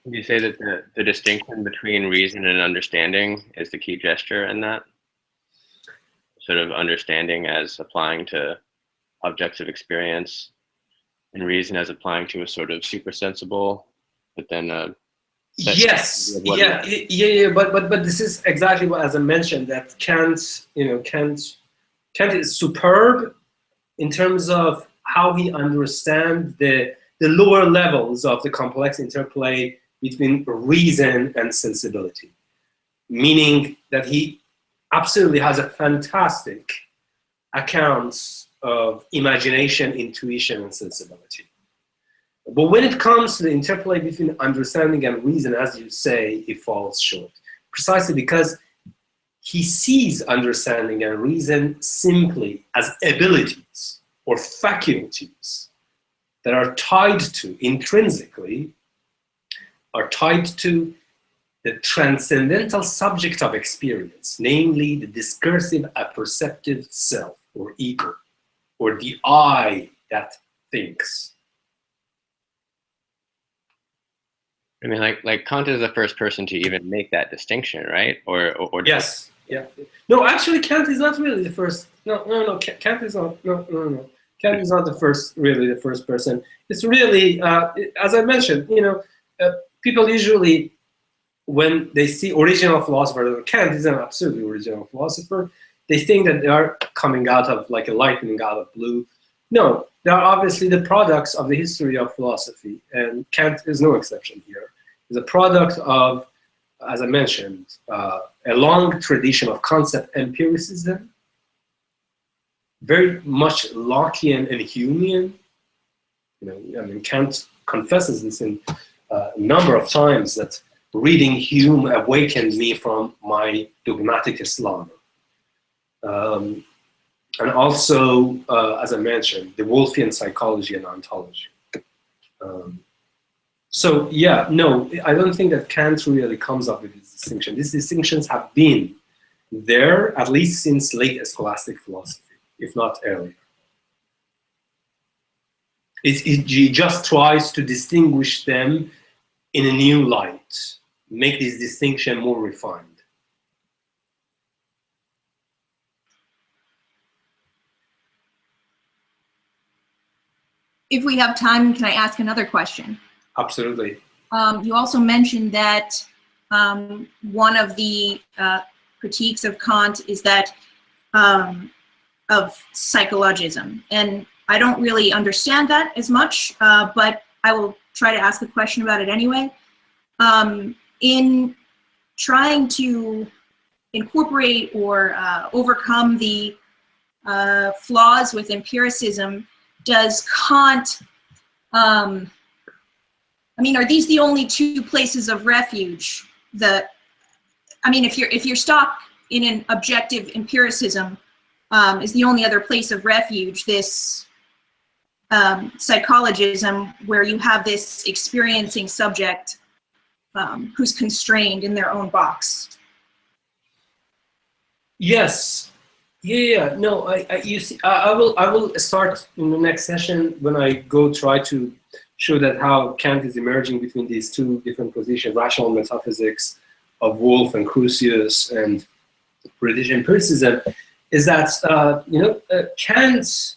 You say that the distinction between reason and understanding is the key gesture in that? Sort of understanding as applying to objects of experience, and reason as applying to a sort of supersensible, but then yes, but this is exactly what, as I mentioned, that Kant is superb in terms of how he understands the lower levels of the complex interplay between reason and sensibility, meaning that he absolutely has a fantastic account of imagination, intuition, and sensibility. But when it comes to the interplay between understanding and reason, as you say, he falls short, precisely because he sees understanding and reason simply as abilities or faculties that are tied to, intrinsically, are tied to the transcendental subject of experience, namely the discursive apperceptive self, or ego, or the I that thinks. I mean, like Kant is the first person to even make that distinction, right? Or yes, yeah. No, actually, Kant is not really the first. No. Kant is not. No. Kant is not the first, really the first person. It's really, as I mentioned, people usually, when they see original philosopher, Kant is an absolutely original philosopher, they think that they are coming out of like a lightning out of blue. No, they are obviously the products of the history of philosophy, and Kant is no exception here. He's a product of, as I mentioned, a long tradition of concept empiricism, very much Lockean and Humean. Kant confesses this in a number of times, that reading Hume awakened me from my dogmatic Islam. And also, as I mentioned, the Wolffian psychology and ontology. So yeah, no, I don't think that Kant really comes up with this distinction. These distinctions have been there at least since late scholastic philosophy, if not earlier. He just tries to distinguish them in a new light, make this distinction more refined. If we have time, can I ask another question? Absolutely. you also mentioned that one of the critiques of Kant is that of psychologism. And I don't really understand that as much, but I will try to ask a question about it anyway. In trying to incorporate or overcome the flaws with empiricism, does Kant, I mean, are these the only two places of refuge? I mean, if you're stuck in an objective empiricism, is the only other place of refuge this psychologism, where you have this experiencing subject who's constrained in their own box? Yes. Yeah. No. You see, I will start in the next session when I go try to show that how Kant is emerging between these two different positions: rational metaphysics of Wolff and Crucius and British empiricism. Is that Kant's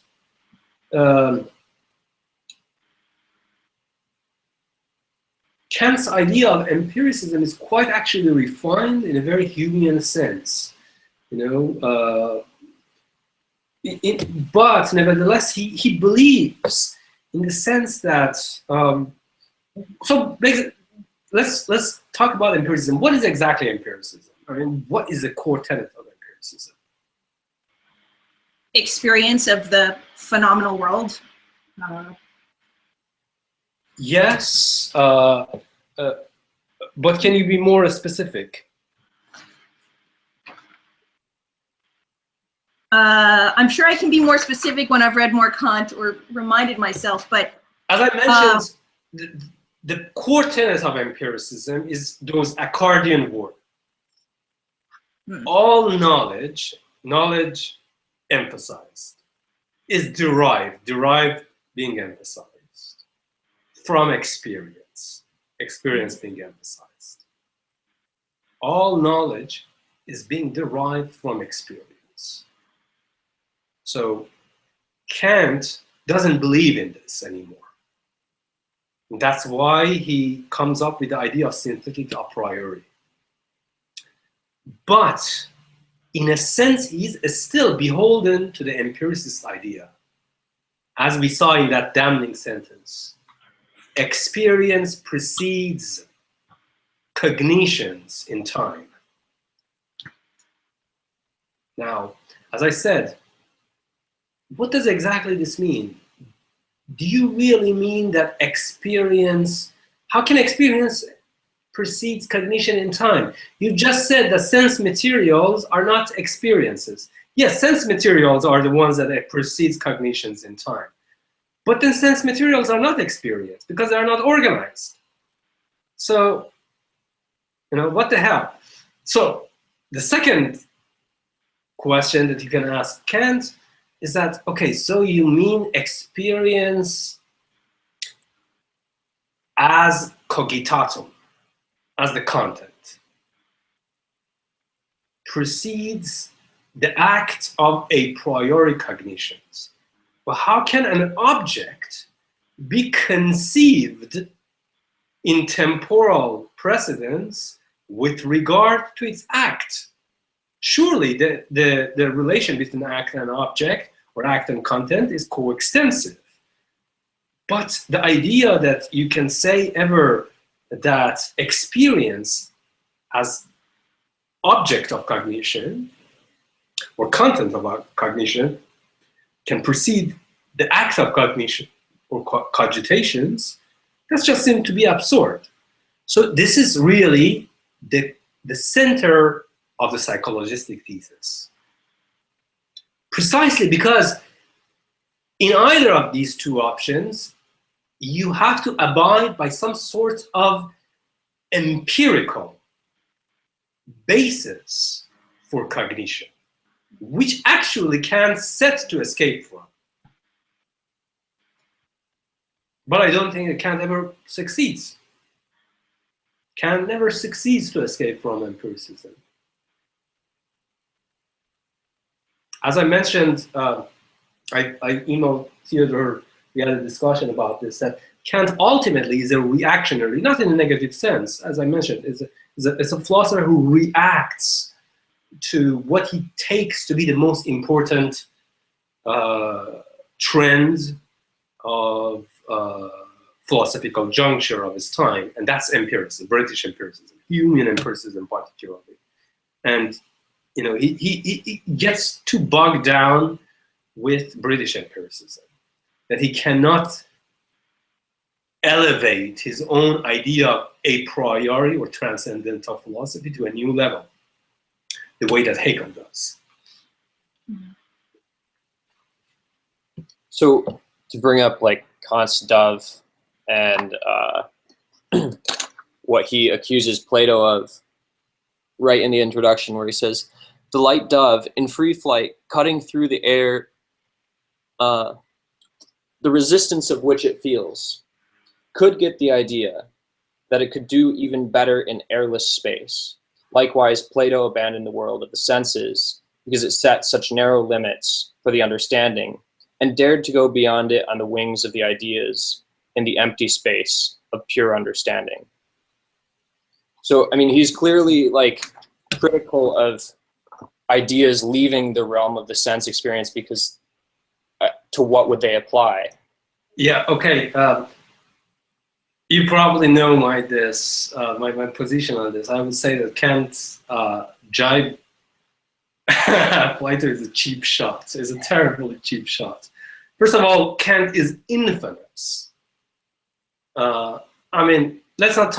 Kant's idea of empiricism is quite actually refined in a very Humean sense, but nevertheless he believes in the sense that so let's talk about empiricism. What is exactly empiricism? I mean, what is the core tenet of empiricism? Experience of the phenomenal world. Yes, but can you be more specific? I'm sure I can be more specific when I've read more Kant or reminded myself, but as I mentioned, the core tenet of empiricism is those accordion words. All knowledge emphasized is derived being emphasized from experience being emphasized. All knowledge is being derived from experience. So Kant doesn't believe in this anymore. And that's why he comes up with the idea of synthetic a priori. But in a sense, he's still beholden to the empiricist idea. As we saw in that damning sentence, experience precedes cognitions in time. Now, as I said, what does exactly this mean? Do you really mean that experience, how can experience precedes cognition in time? You just said that sense materials are not experiences. Yes, sense materials are the ones that precedes cognitions in time. But then sense materials are not experience because they are not organized. So, what the hell? So, the second question that you can ask Kant is that, okay, so you mean experience as cogitatum, as the content, precedes the act of a priori cognitions. Well, how can an object be conceived in temporal precedence with regard to its act? Surely the relation between act and object, or act and content, is coextensive. But the idea that you can say ever that experience as object of cognition or content of cognition can precede the act of cognition or cogitations, that just seems to be absurd. So this is really the center of the psychologistic thesis. Precisely because in either of these two options, you have to abide by some sort of empirical basis for cognition, which actually Kant set to escape from. But I don't think that Kant ever succeeds. Kant never succeeds to escape from empiricism. As I mentioned, I emailed Theodore, we had a discussion about this, that Kant ultimately is a reactionary, not in a negative sense, as I mentioned, is a philosopher who reacts to what he takes to be the most important trend of philosophical juncture of his time, and that's empiricism, British empiricism, Humean empiricism particularly. And you know, he gets too bogged down with British empiricism that he cannot elevate his own idea of a priori or transcendental philosophy to a new level, the way that Hegel does. So to bring up like Kant's dove and what he accuses Plato of right in the introduction, where he says, the light dove in free flight, cutting through the air, the resistance of which it feels, could get the idea that it could do even better in airless space. Likewise, Plato abandoned the world of the senses because it set such narrow limits for the understanding and dared to go beyond it on the wings of the ideas in the empty space of pure understanding. So, I mean, he's clearly like critical of ideas leaving the realm of the sense experience because to what would they apply? Yeah, okay. You probably know my position on this. I would say that Kant's jibe Plato is a cheap shot. It's a terribly cheap shot. First of all, Kant is infamous. I mean, let's not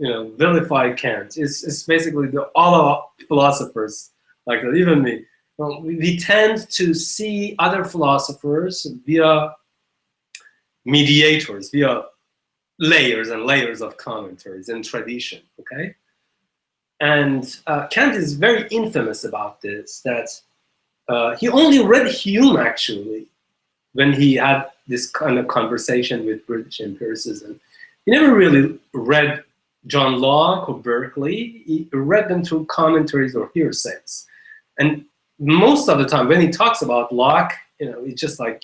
you know, vilify Kant. It's basically all of philosophers like that, even me. We tend to see other philosophers via mediators, via layers and layers of commentaries and tradition, okay? And Kant is very infamous about this, that he only read Hume, actually, when he had this kind of conversation with British empiricism. He never really read John Locke or Berkeley. He read them through commentaries or hearsays. And most of the time, when he talks about Locke, you know, he's just like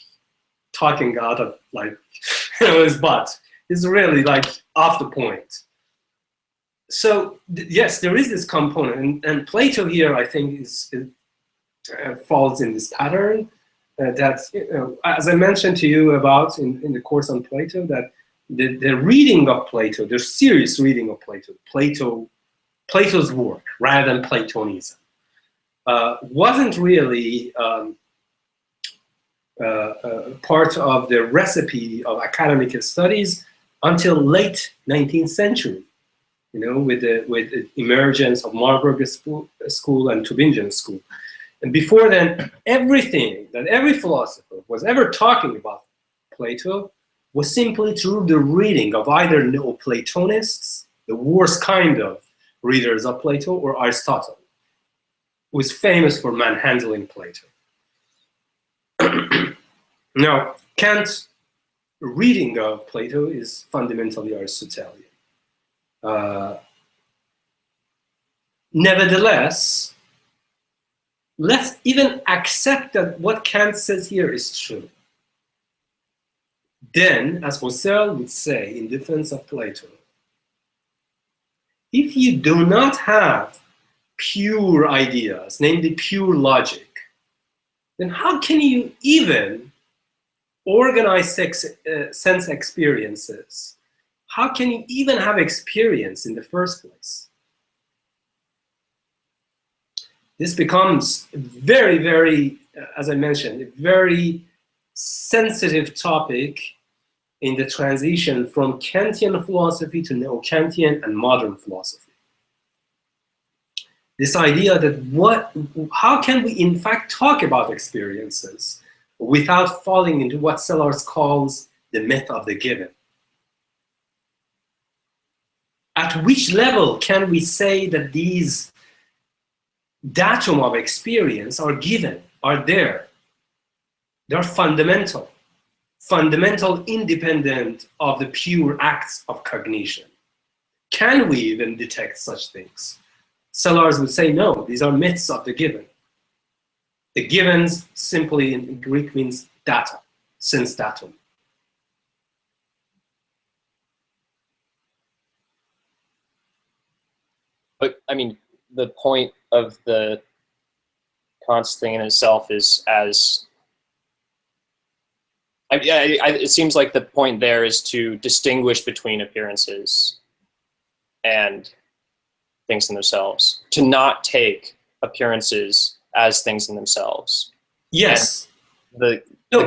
talking out of like, you know, his butt. He's really like off the point. So yes, there is this component, and Plato here, I think, falls in this pattern. That, you know, as I mentioned to you about in the course on Plato, that the reading of Plato, the serious reading of Plato's work, rather than Platonism, wasn't really part of the recipe of academic studies until late 19th century. You know, with the emergence of Marburg School and Tübingen School. And before then, everything that every philosopher was ever talking about Plato was simply through the reading of either Neoplatonists, the worst kind of readers of Plato, or Aristotle, who is famous for manhandling Plato. Now, Kant's reading of Plato is fundamentally Aristotelian. Nevertheless, let's even accept that what Kant says here is true. Then, as Husserl would say in defense of Plato, if you do not have pure ideas, namely pure logic, then how can you even organize sense experiences? How can you even have experience in the first place? This becomes very, very, as I mentioned, a very sensitive topic in the transition from Kantian philosophy to neo-Kantian and modern philosophy. This idea that how can we in fact talk about experiences without falling into what Sellars calls the myth of the given? At which level can we say that these datum of experience are given, are there? They're fundamental independent of the pure acts of cognition. Can we even detect such things? Sellars would say, no, these are myths of the given. The givens simply in Greek means data, sense datum. But I mean, the point of the Kant's thing in itself is as it seems like the point there is to distinguish between appearances and things in themselves, to not take appearances as things in themselves. Yes.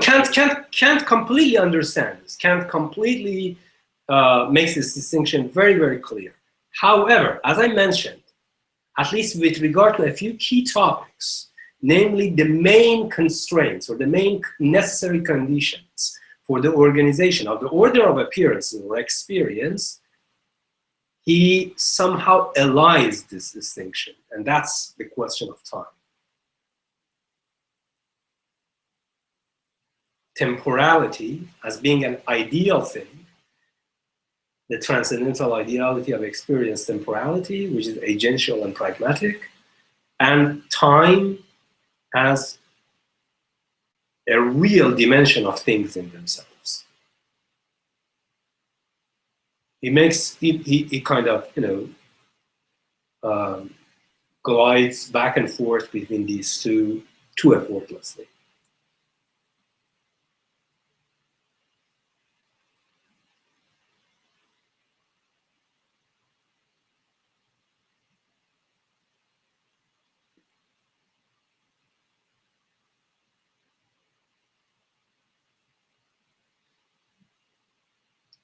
Kant completely understands. Kant completely makes this distinction very, very clear. However, as I mentioned, at least with regard to a few key topics, namely the main constraints or the main necessary conditions for the organization of the order of appearance or experience, he somehow allies this distinction, and that's the question of time. Temporality as being an ideal thing, the transcendental ideality of experience temporality, which is agential and pragmatic, and time as a real dimension of things in themselves. He makes, he kind of, glides back and forth between these two too effortlessly.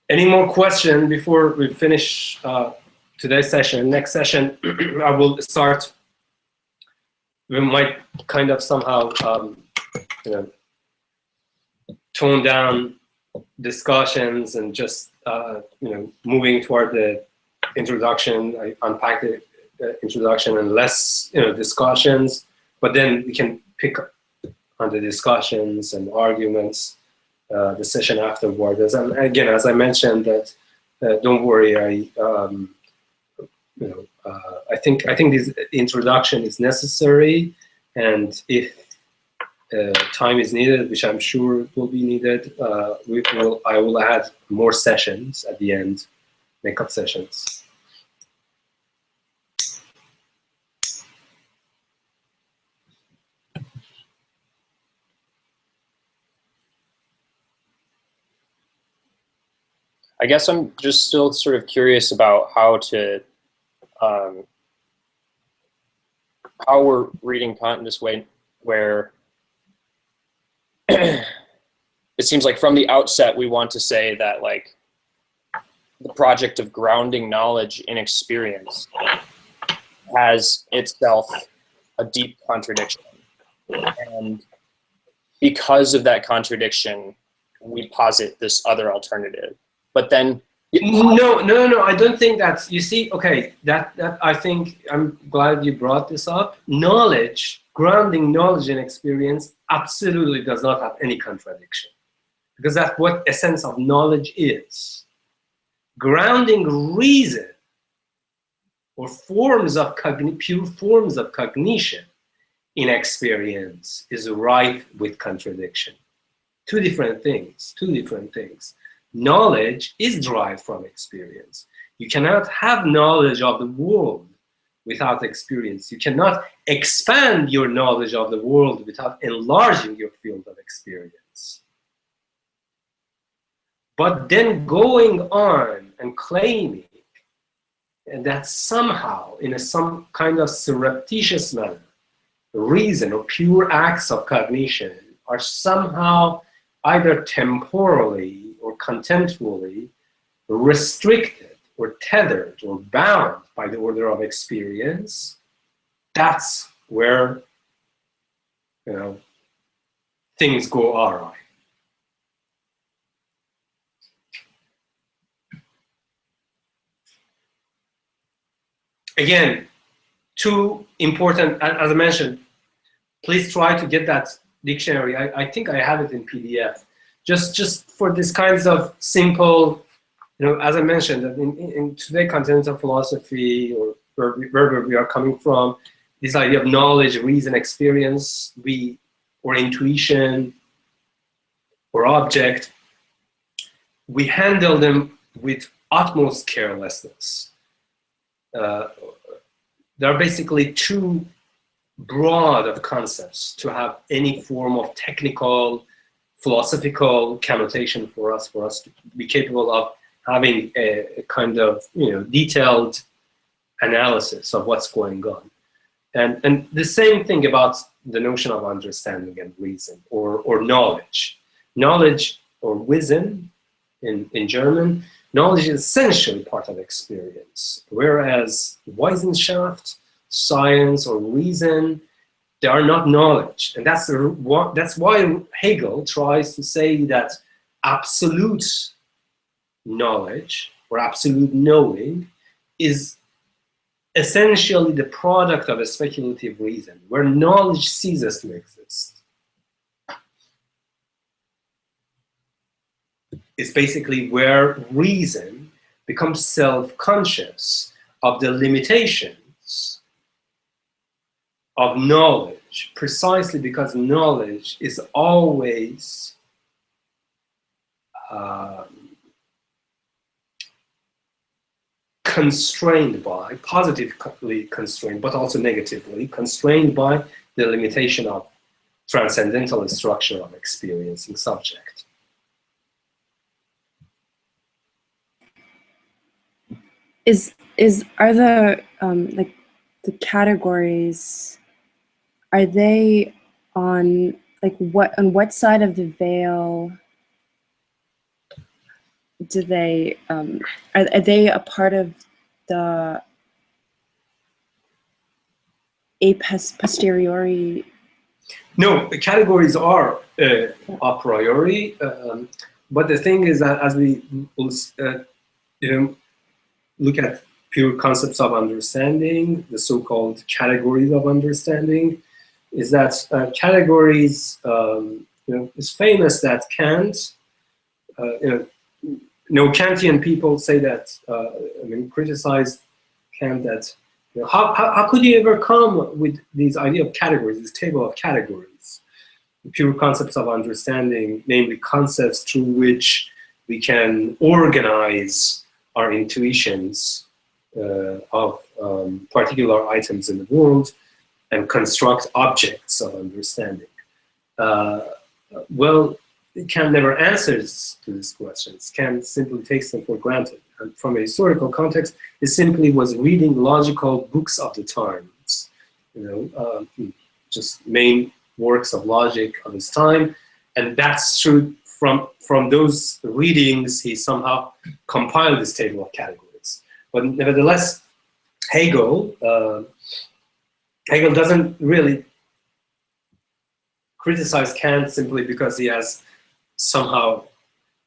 Any more questions before we finish today's session? Next session, I will start. We might kind of somehow, tone down discussions and just, moving toward the introduction. I unpacked the introduction and less, discussions, but then we can pick up on the discussions and arguments. The session afterwards, and again, as I mentioned, that don't worry. I think this introduction is necessary, and if time is needed, which I'm sure will be needed, I will add more sessions at the end, makeup sessions. I guess I'm just still sort of curious about how we're reading Kant in this way, where it seems like from the outset we want to say that like the project of grounding knowledge in experience has itself a deep contradiction, and because of that contradiction, we posit this other alternative. But then no, I don't think that's, you see, okay, that I think, I'm glad you brought this up. Knowledge, grounding knowledge in experience absolutely does not have any contradiction, because that's what essence of knowledge is. Grounding reason or forms of pure forms of cognition in experience is rife with contradiction. Two different things. Knowledge is derived from experience. You cannot have knowledge of the world without experience. You cannot expand your knowledge of the world without enlarging your field of experience. But then going on and claiming that somehow, in some kind of surreptitious manner, reason or pure acts of cognition are somehow either temporally or contemptually restricted or tethered or bound by the order of experience, that's where things go awry. Again, two important, as I mentioned, please try to get that dictionary. I think I have it in PDF. Just for these kinds of simple, as I mentioned, in today continental philosophy, or wherever we are coming from, this idea of knowledge, reason, experience, or intuition, or object, we handle them with utmost carelessness. there are basically too broad of concepts to have any form of technical, philosophical connotation for us to be capable of having a kind of detailed analysis of what's going on. And the same thing about the notion of understanding and reason or knowledge. Knowledge or Wissen in German, knowledge is essentially part of experience, whereas Wissenschaft, science or reason, they are not knowledge. And that's why Hegel tries to say that absolute knowledge or absolute knowing is essentially the product of a speculative reason, where knowledge ceases to exist. It's basically where reason becomes self-conscious of the limitations of knowledge, precisely because knowledge is always constrained by, positively constrained, but also negatively constrained by the limitation of transcendental structure of experiencing subject. Are the like the categories, are they on what side of the veil do they are they a part of the a posteriori? No, the categories are a priori, but the thing is that as we look at pure concepts of understanding, the so-called categories of understanding, is that categories, it's famous that Kant, neo-Kantian people say that, criticize Kant that, how could you ever come with these idea of categories, this table of categories, pure concepts of understanding, namely concepts through which we can organize our intuitions of particular items in the world and construct objects of understanding. Well, Kant never answers to these questions. Kant simply takes them for granted. And from a historical context, he simply was reading logical books of the times, just main works of logic of his time, and that's true. From those readings, he somehow compiled this table of categories. But nevertheless, Hegel doesn't really criticize Kant simply because he has somehow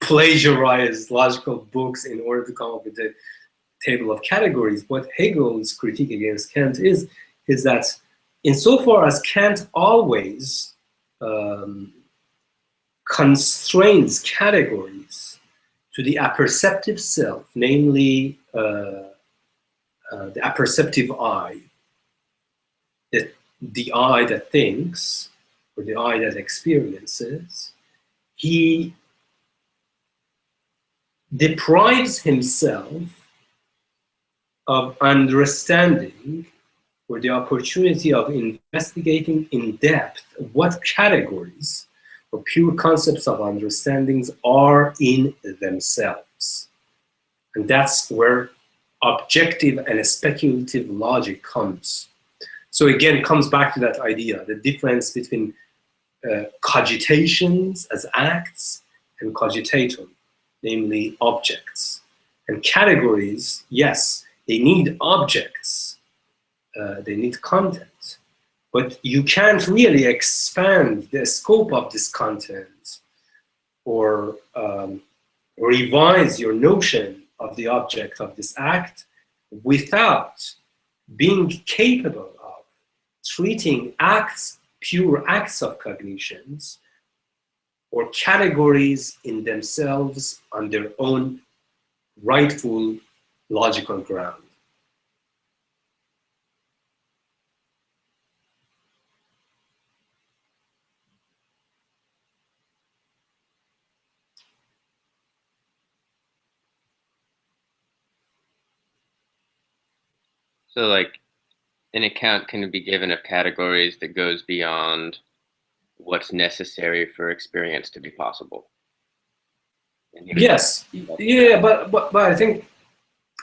plagiarized logical books in order to come up with a table of categories. What Hegel's critique against Kant is that insofar as Kant always constrains categories to the apperceptive self, namely the apperceptive I, the I that thinks, or the I that experiences, he deprives himself of understanding or the opportunity of investigating in depth what categories or pure concepts of understandings are in themselves. And that's where objective and speculative logic comes. So again, it comes back to that idea, the difference between cogitations as acts and cogitatum, namely objects. And categories, yes, they need objects, they need content, but you can't really expand the scope of this content or revise your notion of the object of this act without being capable of treating acts, pure acts of cognitions, or categories in themselves on their own rightful logical ground. So like an account can be given of categories that goes beyond what's necessary for experience to be possible. Yes, yeah, but I think,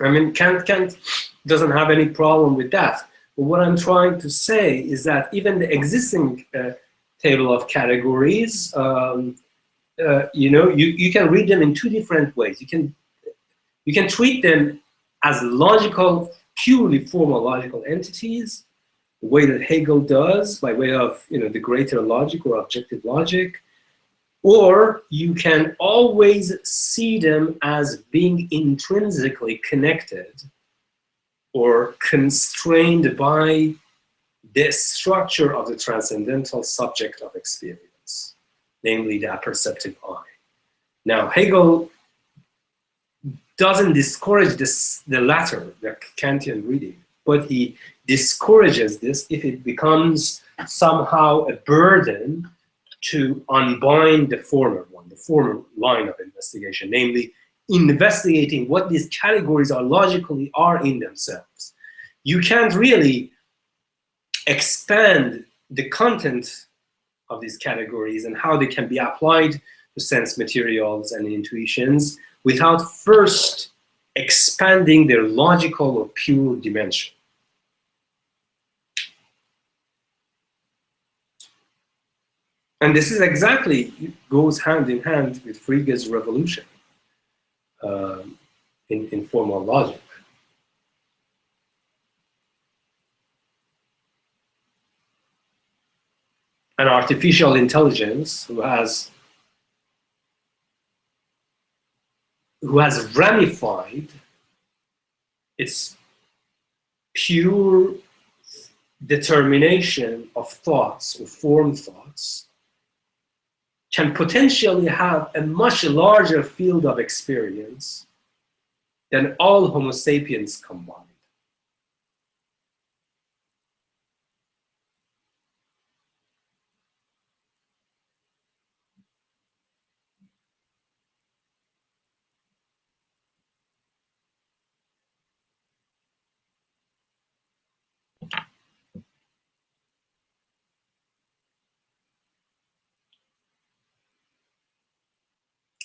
I mean, Kant doesn't have any problem with that. But what I'm trying to say is that even the existing table of categories, you know, you can read them in two different ways. You can treat them as logical, purely formal logical entities, the way that Hegel does, by way of, you know, the greater logic or objective logic. Or you can always see them as being intrinsically connected or constrained by the structure of the transcendental subject of experience, namely the apperceptive eye. Now, Hegel doesn't discourage the latter, the Kantian reading, but he discourages this if it becomes somehow a burden to unbind the former one, the former line of investigation, namely investigating what these categories are logically are in themselves. You can't really expand the content of these categories and how they can be applied to sense materials and intuitions without first expanding their logical or pure dimension. And this is exactly, goes hand in hand with Frege's revolution in formal logic. An artificial intelligence who has ramified its pure determination of thoughts or form thoughts can potentially have a much larger field of experience than all Homo sapiens combined.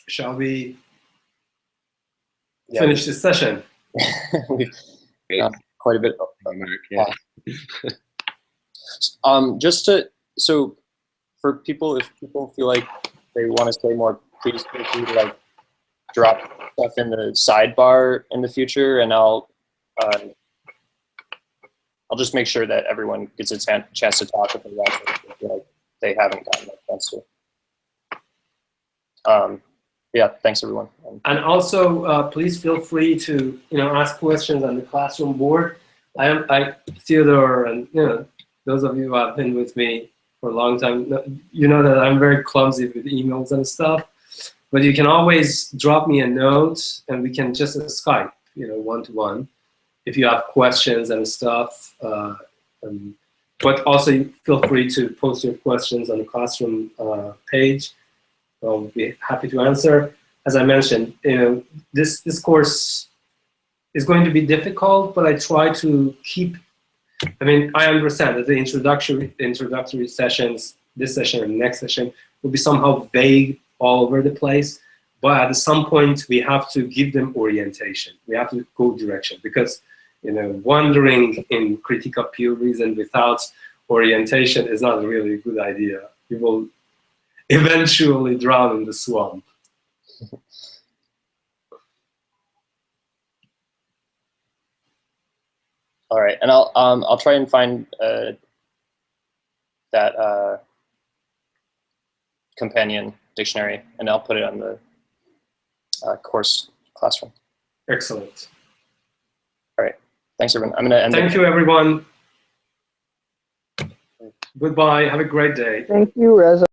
Shall we finish this session? We've quite a bit. Just to, so for people, if people feel like they want to say more, please feel free to like drop stuff in the sidebar in the future, and I'll just make sure that everyone gets a chance to talk if they want to, feel like they haven't gotten that chance to. Yeah, thanks everyone. And also, please feel free to ask questions on the classroom board. Theodore, and those of you who have been with me for a long time, you know that I'm very clumsy with emails and stuff. But you can always drop me a note, and we can just Skype, one-to-one, if you have questions and stuff. But also feel free to post your questions on the classroom page. I'll be happy to answer. As I mentioned, this course is going to be difficult, but I try to keep. I mean, I understand that the introductory sessions, this session and next session, will be somehow vague all over the place. But at some point, we have to give them orientation. We have to go direction, because wandering in critique of pure reason without orientation is not really a good idea. You will eventually drown in the swamp. All right, and I'll try and find that companion dictionary, and I'll put it on the course classroom. Excellent. All right, thanks everyone. I'm gonna end. Thank you everyone. Goodbye. Have a great day. Thank you, Reza.